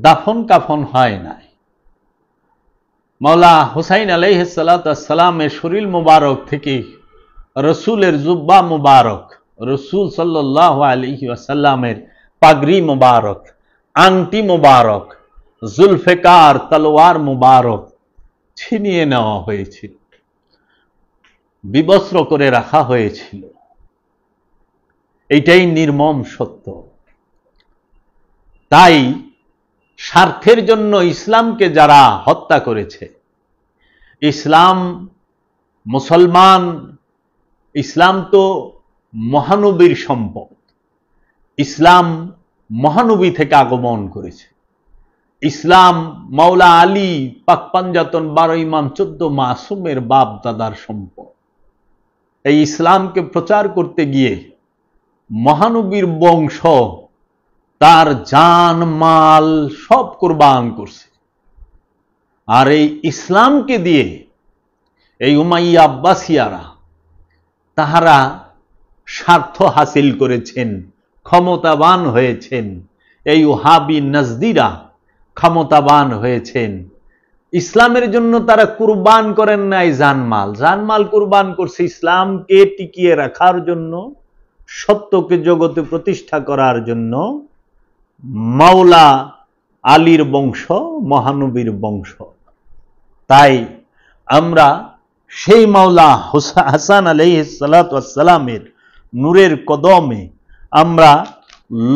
দাফন কাফন হয় নাই। মাওলা হুসাইন আলাইহিস সালাতু ওয়াস সালামের শরীর মুবারক থেকে রসুলের জুব্বা মুবারক, রসুল সাল্লাল্লাহু আলাইহি ওয়াসাল্লামের পাগড়ি মুবারক, আংটি মুবারক, জুলফিকার তলোয়ার মুবারক ছিনিয়ে নেওয়া হয়েছিল, বিবস্ত্র করে রাখা হয়েছিল। এইটাই নির্মম সত্য। তাই স্বার্থের জন্য ইসলামকে যারা হত্যা করেছে, ইসলাম, মুসলমান, ইসলাম তো মহানবীর সম্পদ, ইসলাম মহানবী থেকে আগমন করেছে, ইসলাম মাওলা আলী পাক পাঞ্জাতন 12 ইমাম 14 মাসুমের বাপ দাদার সম্পদ। এই ইসলামকে প্রচার করতে গিয়ে মহানবীর বংশ তার জান মাল সব কুরবান করছে। আর এই ইসলামকে দিয়ে এই উমাইয়া আব্বাসিয়ারা তাহারা স্বার্থ হাসিল করেছেন, ক্ষমতাবান হয়েছেন। এই ওহাবি নজদিরা ক্ষমতাবান হয়েছেন। ইসলামের জন্য তারা কুরবান করেন নাই জানমাল, জানমাল কুরবান করছে ইসলামকে টিকিয়ে রাখার জন্য, সত্যকে জগতে প্রতিষ্ঠা করার জন্য। মাওলা আলীর বংশ, মহানবীর বংশ। তাই আমরা সেই মাওলা হাসান আলাইহিস সালাতু ওয়াস সালামের নূরের কদমে আমরা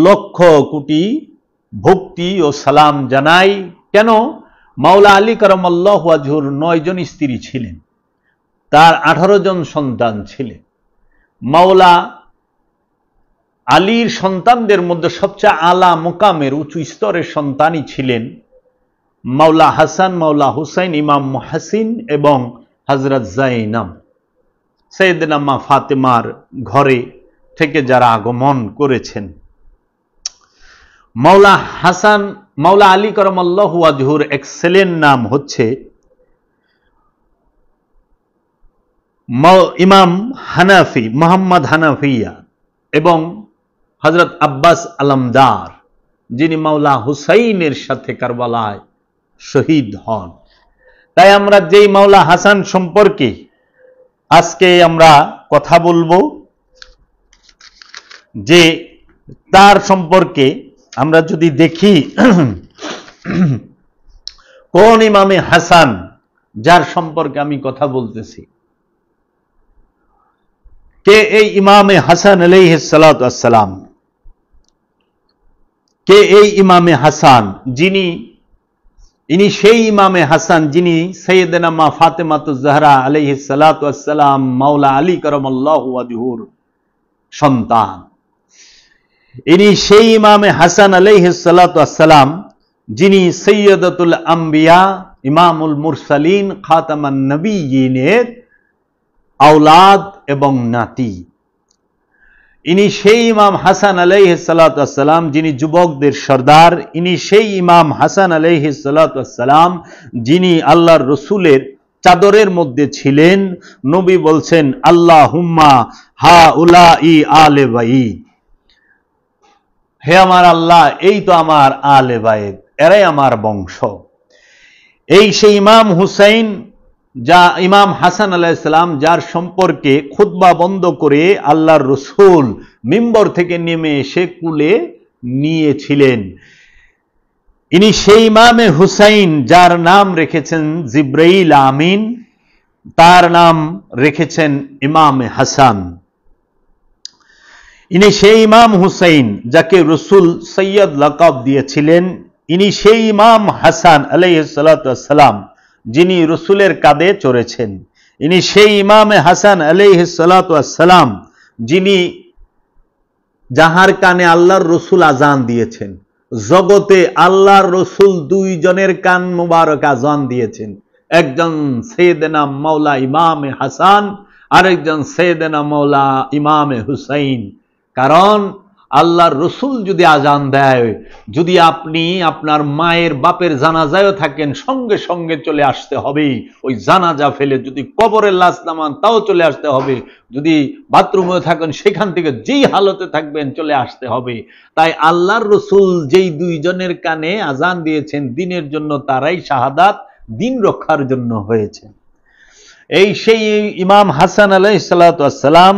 লক্ষ কোটি ভক্তি ও সালাম জানাই। কেন? মাওলা আলী কারামাল্লাহু ওয়াজহুর 9 জন স্ত্রী ছিলেন, তার 18 জন সন্তান ছিলেন। মাওলা আলীর সন্তানদের মধ্যে সবচেয়ে আলা মুকামের উঁচু স্তরের সন্তানই ছিলেন মাওলা হাসান, মাওলা হুসাইন, ইমাম মুহাসিন এবং হযরত যায়েনব। সাইয়েদনা মা ফাতেমার ঘরে থেকে যারা আগমন করেছেন। মাওলা হাসান, মাওলা আলী কারামাল্লাহু ওয়াজহুর এক্সেলেন্ট নাম হচ্ছে ইমাম হানাফি, মোহাম্মদ হানাফিয়া, এবং হযরত আব্বাস আলমদার, যিনি মাওলা হুসাইনের সাথে কারবালায় শহীদ হন। তাই আমরা যেই মাওলা হাসান সম্পর্কে আজকে আমরা কথা বলবো, যে তার সম্পর্কে আমরা যদি দেখি কোন ইমামে হাসান, যার সম্পর্কে আমি কথা বলতেছি, কে এই ইমামে হাসান আলাইহিস সালাতু ওয়াস সালাম? কে এই ইমামে হাসান? ইনি সেই ইমামে হাসান যিনি সাইয়েদনা মা ফাতেমাতুজ জাহরা আলাইহিস সালাতু ওয়াস সালাম মাওলা আলী কারামাল্লাহু ওয়াজহুর সন্তান। ইনি সেই ইমামে হাসান আলাইহিস সালাতু ওয়াস সালাম যিনি সৈয়দাতুল আম্বিয়া, ইমামুল মুরসালিন, খাতামান নবিয়্যিনের আওলাদ এবং নাতি। ইনি সেই ইমাম হাসান আলাইহিস সালাতু ওয়াস সালাম যিনি যুবকদের সর্দার। ইনি সেই ইমাম হাসান আলাইহিস সালাতু ওয়াস সালাম যিনি আল্লাহর রসুলের চাদরের মধ্যে ছিলেন। নবী বলছেন, আল্লাহুম্মা হাউলাই আলে বাইত, হে আমার আল্লাহ, এই তো আমার আলে বাইত, এরাই আমার বংশ। এই সেই ইমাম হুসাইন, যা ইমাম হাসান আলাইহিস সালাম, যার সম্পর্কে খুতবা বন্ধ করে আল্লাহর রসুল মিম্বর থেকে নেমে এসে কুলে নিয়েছিলেন। ইনি সেই ইমামে হুসাইন যার নাম রেখেছেন জিব্রাইল আমিন, তার নাম রেখেছেন ইমামে হাসান। ইনি সেই ইমাম হুসাইন যাকে রসুল সৈয়দ লকব দিয়েছিলেন। ইনি সেই ইমাম হাসান আলাইহিস সালাতু ওয়াস সালাম যিনি রসুলের কাঁধে চড়েছেন। ইনি সেই ইমামে হাসান আলাইহিস সালাতু ওয়াস সালাম যিনি, যাহার কানে আল্লাহর রসুল আজান দিয়েছেন। জগতে আল্লাহর রসুল 2 জনের কান মুবারক আজান দিয়েছেন, একজন সাইয়েদনা মাওলা ইমামে হাসান, আরেকজন সাইয়েদনা মাওলা ইমামে হুসাইন। কারণ আল্লাহর রসুল যদি আজান দেয়, যদি আপনি আপনার মায়ের বাপের জানাজায়ও থাকেন, সঙ্গে সঙ্গে চলে আসতে হবে। ওই জানাজা ফেলে যদি কবরের লাশ নামান, তাও চলে আসতে হবে। যদি বাথরুমে থাকেন, সেখান থেকে যেই হালতে থাকবেন চলে আসতে হবে। তাই আল্লাহর রসুল যেই 2 জনের কানে আজান দিয়েছেন দিনের জন্য, তারাই শাহাদাত দিন রক্ষার জন্য হয়েছে। এই সেই ইমাম হাসান আলাইহিস সালাতু ওয়াস সালাম,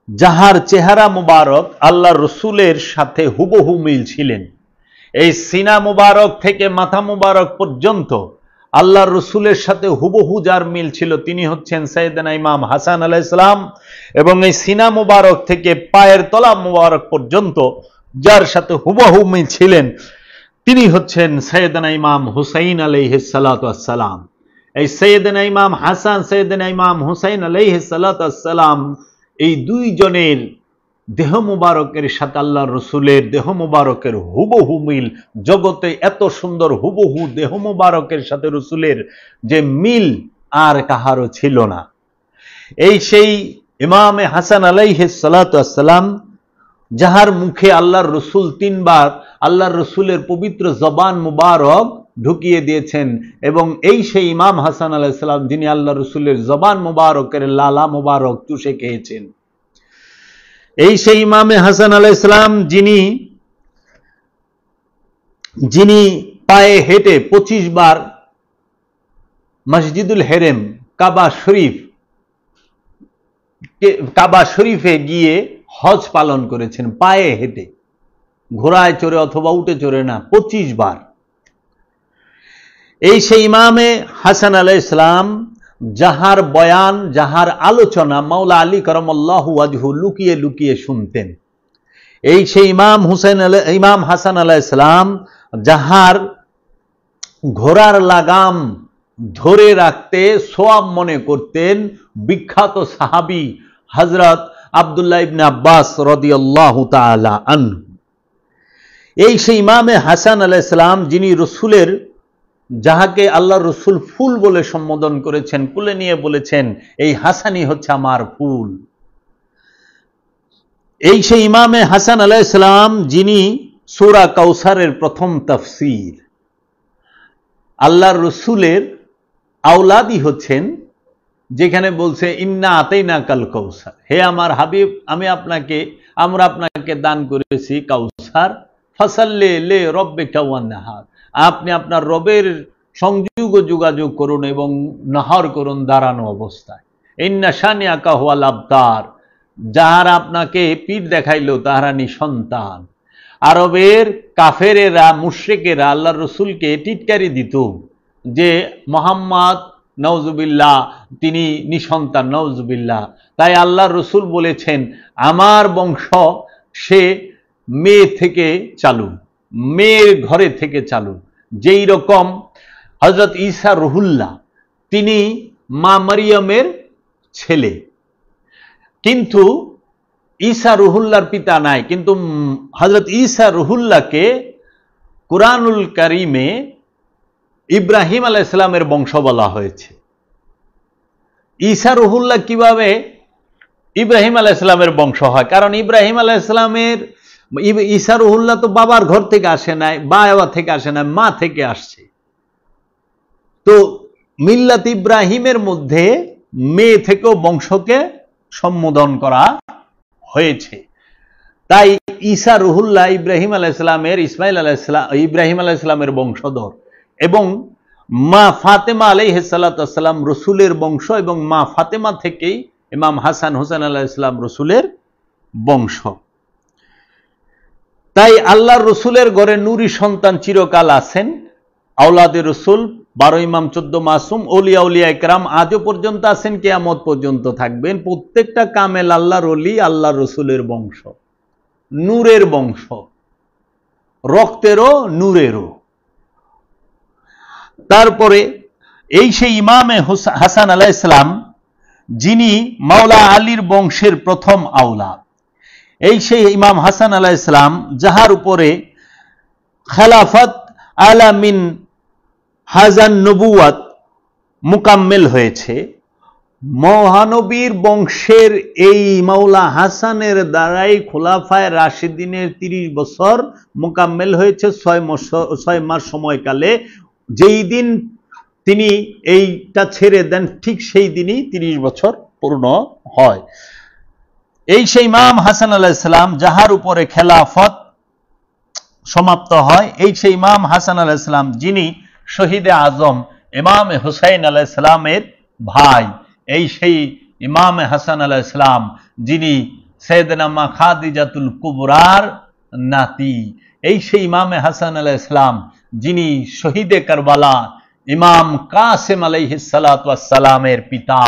যাহার চেহারা মুবারক আল্লাহ রসুলের সাথে হুবহু মিল ছিলেন। এই সিনা মুবারক থেকে মাথা মুবারক পর্যন্ত আল্লাহ রসুলের সাথে হুবহু যার মিল ছিল তিনি হচ্ছেন সাইয়েদনা ইমাম হাসান আলাইহিস সালাম, এবং এই সিনা মুবারক থেকে পায়ের তলা মুবারক পর্যন্ত যার সাথে হুবহু মিল ছিলেন তিনি হচ্ছেন সাইয়েদনা ইমাম হুসাইন আলাইহিস সালাতু ওয়াস সালাম। এই সাইয়েদনা ইমাম হাসান, সাইয়েদনা ইমাম হুসাইন আলাইহিস সালাতু ওয়াস সালাম, এই দুইজনের দেহ মুবারকের সাথে আল্লাহ রসুলের দেহ মুবারকের হুবহু মিল। জগতে এত সুন্দর হুবহু দেহ মুবারকের সাথে রসুলের যে মিল আর কাহারও ছিল না। এই সেই ইমামে হাসান আলাইহিস সালাতু ওয়াস সালাম, যাহার মুখে আল্লাহর রসুল 3 বার আল্লাহর রসুলের পবিত্র জবান মুবারক ঢুকিয়ে দিয়েছেন, এবং এই সেই ইমাম হাসান আলাইহিস সালাম যিনি আল্লাহ রসুলের জবান মুবারকের লালা মুবারক চুষে খেয়েছেন। এই সেই ইমামে হাসান আলাইহিস সালাম যিনি পায়ে হেঁটে 25 বার মসজিদুল হেরেম কাবা শরীফে গিয়ে হজ পালন করেছেন পায়ে হেঁটে, ঘোড়ায় চড়ে অথবা উটে চড়ে না, 25 বার। এই সেই ইমামে হাসান আলাইহিস সালাম, যাহার বয়ান, যাহার আলোচনা মাওলা আলী কারামাল্লাহু ওয়াজহু লুকিয়ে লুকিয়ে শুনতেন। এই সেই ইমাম হাসান আলাইহিস সালাম, যাহার ঘোড়ার লাগাম ধরে রাখতে সোয়াব মনে করতেন বিখ্যাত সাহাবী হযরত আব্দুল্লাহ ইবনে আব্বাস রাদিয়াল্লাহু তাআলা আনহু। এই সেই ইমামে হাসান আলাইহিস সালাম, যিনি রসুলের, যাহাকে আল্লাহ রসুল ফুল বলে সম্বোধন করেছেন, কুলে নিয়ে বলেছেন এই হাসানই হচ্ছে আমার ফুল। এই সেই ইমামে হাসান আলাইহিস সালাম, যিনি সূরা কাউসারের প্রথম তাফসীর, আল্লাহর রসুলের আওলাদই হচ্ছেন, যেখানে বলছে ইন্না আতাইনাকাল কাউসার, হে আমার হাবিব আমরা আপনাকে দান করেছি কাউসার, ফাসাল্লি লি রাব্বিকা ওয়ানহার, আপনি আপনার রবের যোগাযোগ করুন এবং নাহর করুন দাঁড়ানো অবস্থায়। ইন্না শানিআকা হুয়াল আবতার, যাহারা আপনাকে পিঠ দেখাইল তাহারা নিঃসন্তান। আরবের কাফেরেরা, মুশরিকেরা আল্লাহর রসুলকে টিটকারি দিত যে মুহাম্মদ নাউজুবিল্লাহ তিনি নিঃসন্তান, নাউজুবিল্লাহ। তাই আল্লাহর রসুল বলেছেন আমার বংশ সে মেয়ে থেকে চালু, মেয়ের ঘরে থেকে চালু। যেই রকম হযরত ঈসা রুহুল্লাহ তিনি মা মারিয়ামের ছেলে, কিন্তু ঈসা রুহুল্লাহর পিতা নাই, কিন্তু হযরত ঈসা রুহুল্লাহকে কুরআনুল কারীমে ইব্রাহিম আলাইহিস সালামের বংশ বলা হয়েছে। ঈসা রুহুল্লাহ কিভাবে ইব্রাহিম আলাইহিস সালামের বংশ হয়? কারণ ইব্রাহিম আলাইহিস সালামের, ঈসা রুহুল্লাহ তো বাবার ঘর থেকে আসে নাই, বাবা থেকে আসে নাই, মা থেকে আসছে। তো মিল্লাত ইব্রাহিমের মধ্যে মেয়ে থেকেও বংশকে সম্বোধন করা হয়েছে। তাই ঈসা রুহুল্লাহ ইব্রাহিম আলাইহিস সালামের, ইব্রাহিম আলাইহিস সালামের বংশধর, এবং মা ফাতেমা আলাইহিস সালাতু ওয়াস সালাম রসুলের বংশ, এবং মা ফাতেমা থেকেই ইমাম হাসান হুসাইন আলাইহিস সালাম রসুলের বংশ। তাই আল্লাহর রসুলের ঘরে নূরি সন্তান চিরকাল আছেন, আওলাদে রসুল, 12 ইমাম, 14 মাসুম, ওলিয়া উলিয়া ইকরাম আজও পর্যন্ত আছেন, কিয়ামত পর্যন্ত থাকবেন। প্রত্যেকটা কামেল আল্লাহর ওলি আল্লাহর রসুলের বংশ, নূরের বংশ, রক্তেরও নূরেরও। তারপরে এই সেই ইমামে হাসান আলাইহিস সালাম, যিনি মাওলা আলীর বংশের প্রথম আওলাদ। এই সেই ইমাম হাসান আলাইহিস সালাম, যাহার উপরে খেলাফত আলামিন হাজান নবুয়াত মুকাম্মেল হয়েছে। মহানবীর বংশের এই মাওলা হাসানের দ্বারাই খোলাফায়ে রাশিদিনের 30 বছর মুকাম্মেল হয়েছে 6 মাস সময়কালে। যেই দিন তিনি এইটা ছেড়ে দেন ঠিক সেই দিনই 30 বছর পূর্ণ হয়। এই সেই ইমাম হাসান আলাইহিস সালাম, যাহার উপরে খেলাফত সমাপ্ত হয়। এই সেই ইমাম হাসান আলাইহিস সালাম, যিনি শহীদে আজম ইমাম হুসাইন আলাইহিস সালামের ভাই, এই সেই ইমাম হাসান আলাইহিস সালাম যিনি সাইয়েদনা মা খাদিজাতুল কুবরার নাতি, এই সেই ইমাম হাসান আলাইহিস সালাম যিনি শহীদে কারবালা ইমাম কাসেম আলাইহিস সালাতু ওয়াস সালামের পিতা,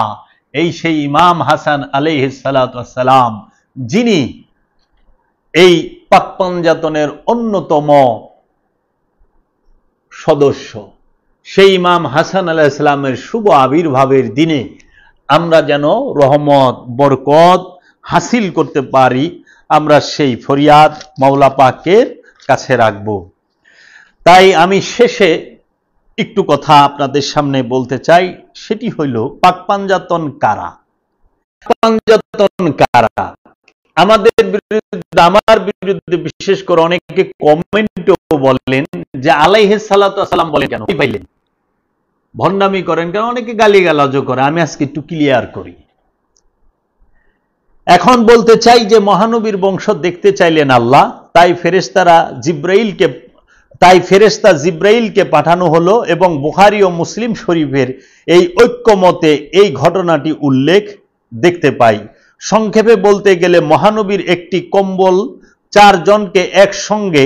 এই সেই ইমাম হাসান আলাইহিস সালাতু ওয়াস সালাম যিনি এই পাক পাঞ্জাতনের অন্যতম সদস্য, সেই ইমাম হাসান আলাইহিস সালামের শুভ আবির্ভাবের দিনে আমরা যেন রহমত বরকত হাসিল করতে পারি, আমরা সেই ফরিয়াদ মাওলা পাকের কাছে রাখব। তাই আমি শেষে একটু কথা আপনাদের সামনে বলতে চাই, সেটি হইল পাক পাঞ্জাতন কারা? পাঞ্জাতন কারা? আমাদের বিরুদ্ধে, আমার বিরুদ্ধে বিশেষ করে অনেকে কমেন্টও বলেন যে আলাইহিস সালাতু ওয়াস সালাম বলেন কেন, পাইলেন ভণ্ডামি করেন কেন, অনেকে গালিগালাজও করে। আমি আজকে একটু ক্লিয়ার করি। এখন বলতে চাই যে মহানবীর বংশ দেখতে চাইলেন আল্লাহ, তাই ফেরেশতা জিব্রাইলকে পাঠানো হলো এবং বুখারী ও মুসলিম শরীফের এই ঐক্যমতে এই ঘটনাটি উল্লেখ দেখতে পাই। সংক্ষেপে বলতে গেলে মহানবীর একটি কম্বল 4 জনকে একসঙ্গে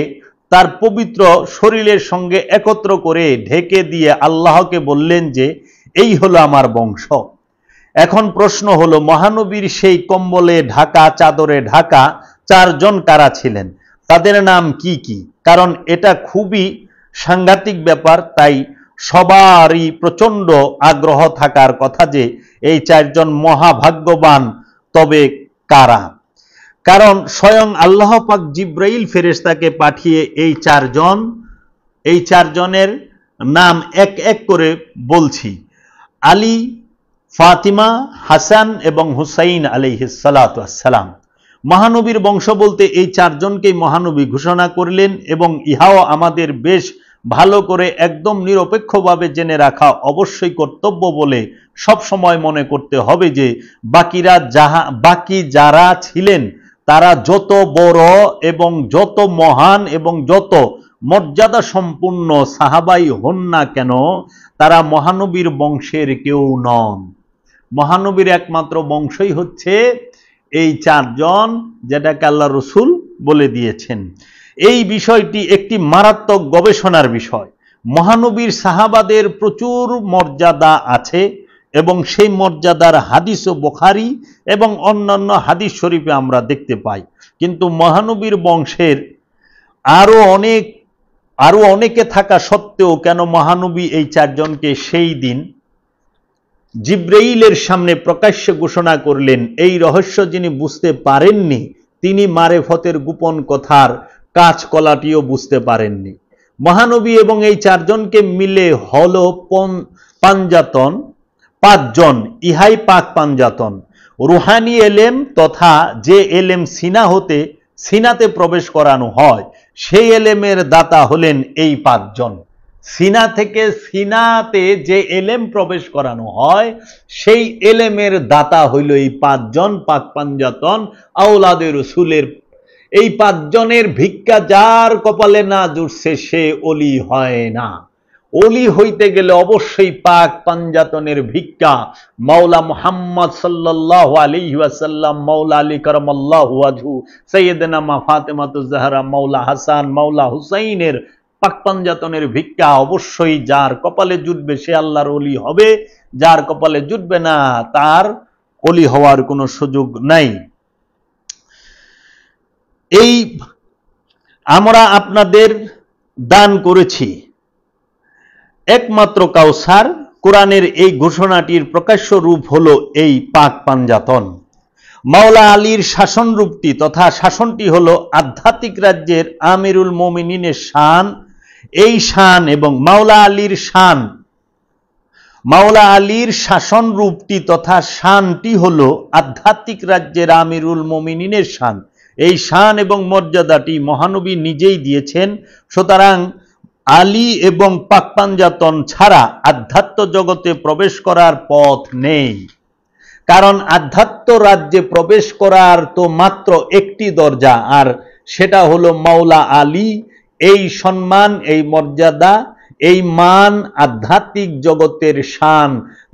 তার পবিত্র শরীরের সঙ্গে একত্র করে ঢেকে দিয়ে আল্লাহকে বললেন যে এই হলো আমার বংশ। এখন প্রশ্ন হলো, মহানবীর সেই কম্বলে ঢাকা, চাদরে ঢাকা 4 জন কারা ছিলেন, তাদের নাম কি কি? কারণ এটা খুবই সাংঘাতিক ব্যাপার, তাই সবারই প্রচন্ড আগ্রহ থাকার কথা যে এই 4 জন মহাভাগ্যবান তবে কারা। কারণ স্বয়ং আল্লাহ পাক জিব্রাইল ফেরেশতাকে পাঠিয়ে এই 4 জনের নাম এক এক করে বলছি। আলী, ফাতিমা, হাসান এবং হুসাইন আলাইহিস সালাতু ওয়াস সালাম। মহানবীর বংশ বলতে এই 4 জনকেই মহানবী ঘোষণা করলেন এবং ইহাও আমাদের বেশ ভালো করে একদম নিরপেক্ষভাবে জেনে রাখা অবশ্যই কর্তব্য বলে সব সময় মনে করতে হবে যে বাকি যারা ছিলেন তারা যত বড় এবং যত মহান এবং যত মর্যাদা সম্পূর্ণ সাহাবাই হন না কেন, তারা মহানবীর বংশের কেউ নন। মহানবীর একমাত্র বংশই হচ্ছে এই 4 জন, যেটাকে আল্লাহ রসুল বলে দিয়েছেন। এই বিষয়টি একটি মারাত্মক গবেষণার বিষয়। মহানবীর সাহাবাদের প্রচুর মর্যাদা আছে এবং সেই মর্যাদার হাদিস ও বুখারী এবং অন্যান্য হাদিস শরীফে আমরা দেখতে পাই। কিন্তু মহানবীর বংশের আরো অনেকে থাকা সত্ত্বেও কেন মহানবী এই 4 জনকে সেই দিন জিব্রাইলের সামনে প্রকাশ্যে ঘোষণা করলেন, এই রহস্য যিনি বুঝতে পারেননি তিনি মারেফতের গোপন কথার কাঁচকলাটিও বুঝতে পারেননি। মহানবী এবং এই 4 জনকে মিলে হলো পাঞ্জাতন 5 জন, ইহাই পাক পাঞ্জাতন। রুহানি এলেম তথা যে এলেম সিনা হতে সিনাতে প্রবেশ করানো হয়, সেই এলেমের দাতা হলেন এই 5 জন। সিনা থেকে সিনাতে যে এলেম প্রবেশ করানো হয়, সেই এলেমের দাতা হইল এই 5 জন পাক পাঞ্জাতন আওলাদে রসুলের। এই 5 জনের ভিক্ষা যার কপালে না জুটছে সে ওলি হয় না। ওলি হইতে গেলে অবশ্যই পাক পাঞ্জাতনের ভিক্ষা মাওলা মুহাম্মদ সাল্লাল্লাহু আলাইহি ওয়াসাল্লাম, মাওলা আলী কারামাল্লাহু ওয়াজহু, সাইয়েদনা মা ফাতেমাতুজ জাহরা, মাওলা হাসান, মাওলা হুসাইনের পাক পাঞ্জাতনের ভিক্ষা অবশ্যই যার কপালে জুটবে সে আল্লাহর ওলি হবে, যার কপালে জুটবে না তার ওলি হওয়ার কোনো সুযোগ নাই। এই আমরা আপনাদের দান করেছি একমাত্র কাউসার। কোরআনের এই ঘোষণাটির প্রকাশ্য রূপ হলো এই পাক পাঞ্জাতন। মাওলা আলীর শাসন রূপটি তথা শাসনটি হলো আধ্যাত্মিক রাজ্যের আমিরুল মুমিনিনের শান। এই শান এবং মাওলা আলীর শাসন রূপটি তথা শানটি হলো আধ্যাত্মিক রাজ্যের আমিরুল মুমিনিনের শান। এই শান এবং মর্যাদাটি মহানবী নিজেই দিয়েছেন। সুতরাং আলী এবং পাক পাঞ্জাতন ছাড়া আধ্যাত্ম জগতে প্রবেশ করার পথ নেই। কারণ আধ্যাত্ম রাজ্যে প্রবেশ করার তো মাত্র একটি দরজা, আর সেটা হলো মাওলা আলী। এই সম্মান, এই মর্যাদা, এই মান আধ্যাত্মিক জগতের শান,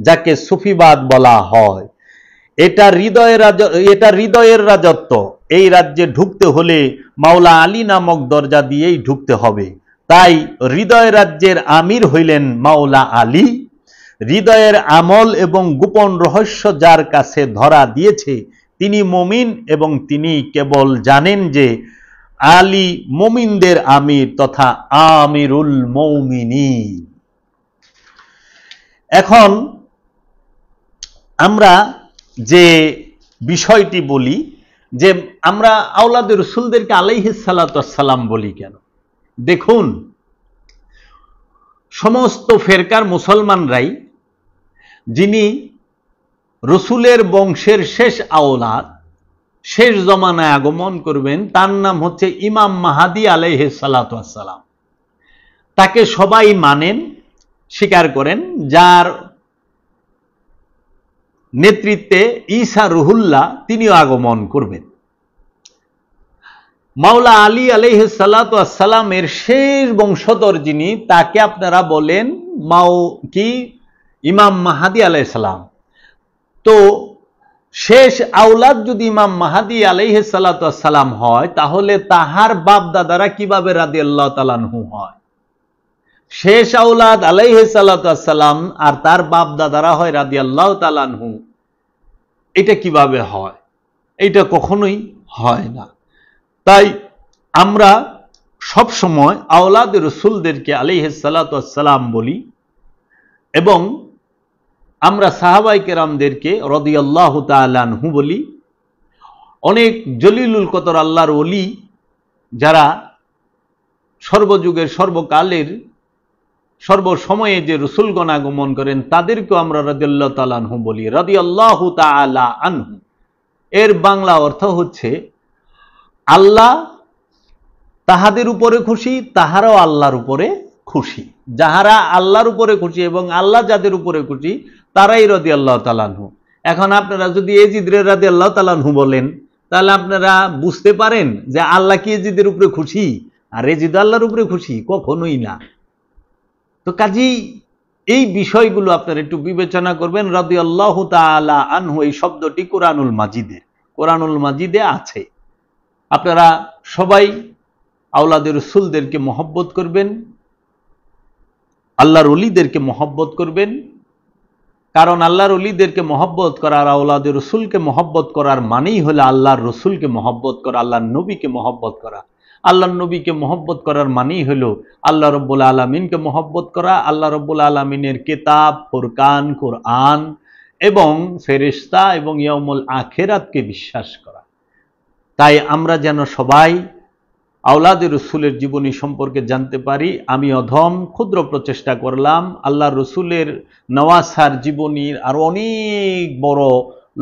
যাকে সুফিবাদ বলা হয়। এটা হৃদয়ের রাজত্ব। এই রাজ্যে ঢুকতে হলে মাওলা আলী নামক দরজা দিয়েই ঢুকতে হবে। তাই হৃদয় রাজ্যের আমির হইলেন মাওলা আলী। হৃদয়ের আমল এবং গোপন রহস্য যার কাছে ধরা দিয়েছে তিনি মুমিন, এবং তিনি কেবল জানেন যে আলী মুমিনদের আমির তথা আমিরুল মুমিনিন। এখন আমরা যে বিষয়টি বলি, যে আমরা আওলাদে রসুলদেরকে আলাইহিস সালাতু ওয়াস সালাম বলি কেন? দেখুন, সমস্ত ফেরকার মুসলমানরাই যিনি রসুলের বংশের শেষ আওলাদ, শেষ জমানায় আগমন করবেন, তার নাম হচ্ছে ইমাম মাহাদি আলাইহিস সালাতু ওয়াস সালাম। তাকে সবাই মানেন, স্বীকার করেন, যার নেতৃত্বে ঈসা রুহুল্লাহ তিনিও আগমন করবেন। মাওলা আলী আলাইহিস সালাতু ওয়াস সালামের শেষ বংশধর যিনি, তাকে আপনারা বলেন ইমাম মাহাদি আলাইহিস সালাম। তো শেষ আওলাদ যদি ইমাম মাহাদি আলাইহিস সালাতু ওয়াস সালাম হয়, তাহলে তাহার বাপ দাদারা কিভাবে রাদিয়াল্লাহু তাআলা আনহু হয়? শেষ আওলাদ আলাইহিস সালাতু ওয়াস সালাম আর তার বাপ দাদারা হয় রাদিয়াল্লাহু তাআলা আনহু। এটা কিভাবে হয়? এটা কখনোই হয় না। তাই আমরা সব সময় আওলাদে রসুলদেরকে আলাইহিস সালাতু ওয়াস সালাম বলি, এবং আমরা সাহাবায়ে কেরামদেরকে রাদিয়াল্লাহু তাআলা আনহু বলি। অনেক জলিলুল কদর আল্লাহর ওলি যারা সর্বযুগের সর্বকালের সর্বসময়ে যে রসুলগণ আগমন করেন, তাদেরকেও আমরা রাদিয়াল্লাহু তাআলা আনহু বলি। রাদিয়াল্লাহু তাআলা আনহু এর বাংলা অর্থ হচ্ছে আল্লাহ তাহাদের উপরে খুশি, তাহারাও আল্লাহর উপরে খুশি। যাহারা আল্লাহর উপরে খুশি এবং আল্লাহ যাদের উপরে খুশি, তারাই রাদিয়াল্লাহু তাআলা আনহু। এখন আপনারা যদি ইয়াজিদের রাদিয়াল্লাহু তাআলা আনহু বলেন, তাহলে আপনারা বুঝতে পারেন যে আল্লাহ কি ইয়াজিদের উপরে খুশি আর ইয়াজিদ আল্লাহর উপরে খুশি? কখনোই না। তো কাজেই এই বিষয়গুলো আপনারা একটু বিবেচনা করবেন। রাদিয়াল্লাহু তাআলা আনহু এই শব্দটি কোরআনুল মাজিদে আছে। আপনারা সবাই আওলাদে রসুলদেরকে মহব্বত করবেন, আল্লাহর ওলিদেরকে মহব্বত করবেন। কারণ আল্লাহর ওলিদেরকে মহব্বত করা আর আওলাদে রসুলকে মহব্বত করার মানেই হলো আল্লাহর রসুলকে মহব্বত করা, আল্লাহর নবীকে মহব্বত করা। আল্লাহর নবীকে মহব্বত করার মানেই হলো আল্লাহ রব্বুল আলামিনকে মহব্বত করা, আল্লাহ রব্বুল আলামিনের কিতাব, ফুরকান, কোরআন এবং ফেরেশতা এবং ইয়াউমুল আখিরাতকে বিশ্বাস করা। তাই আমরা যেন সবাই আওলাদে রসুলের জীবনী সম্পর্কে জানতে পারি। আমি অধম ক্ষুদ্র প্রচেষ্টা করলাম। আল্লাহ রসুলের নওয়াসার জীবনীর আর অনেক বড়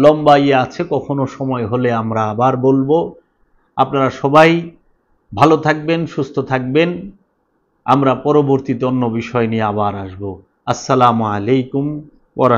লম্বা আছে, কখনো সময় হলে আমরা আবার বলবো। আপনারা সবাই ভালো থাকবেন, সুস্থ থাকবেন। আমরা পরবর্তীতে অন্য বিষয় নিয়ে আবার আসবো। আসসালামু আলাইকুম ওয়া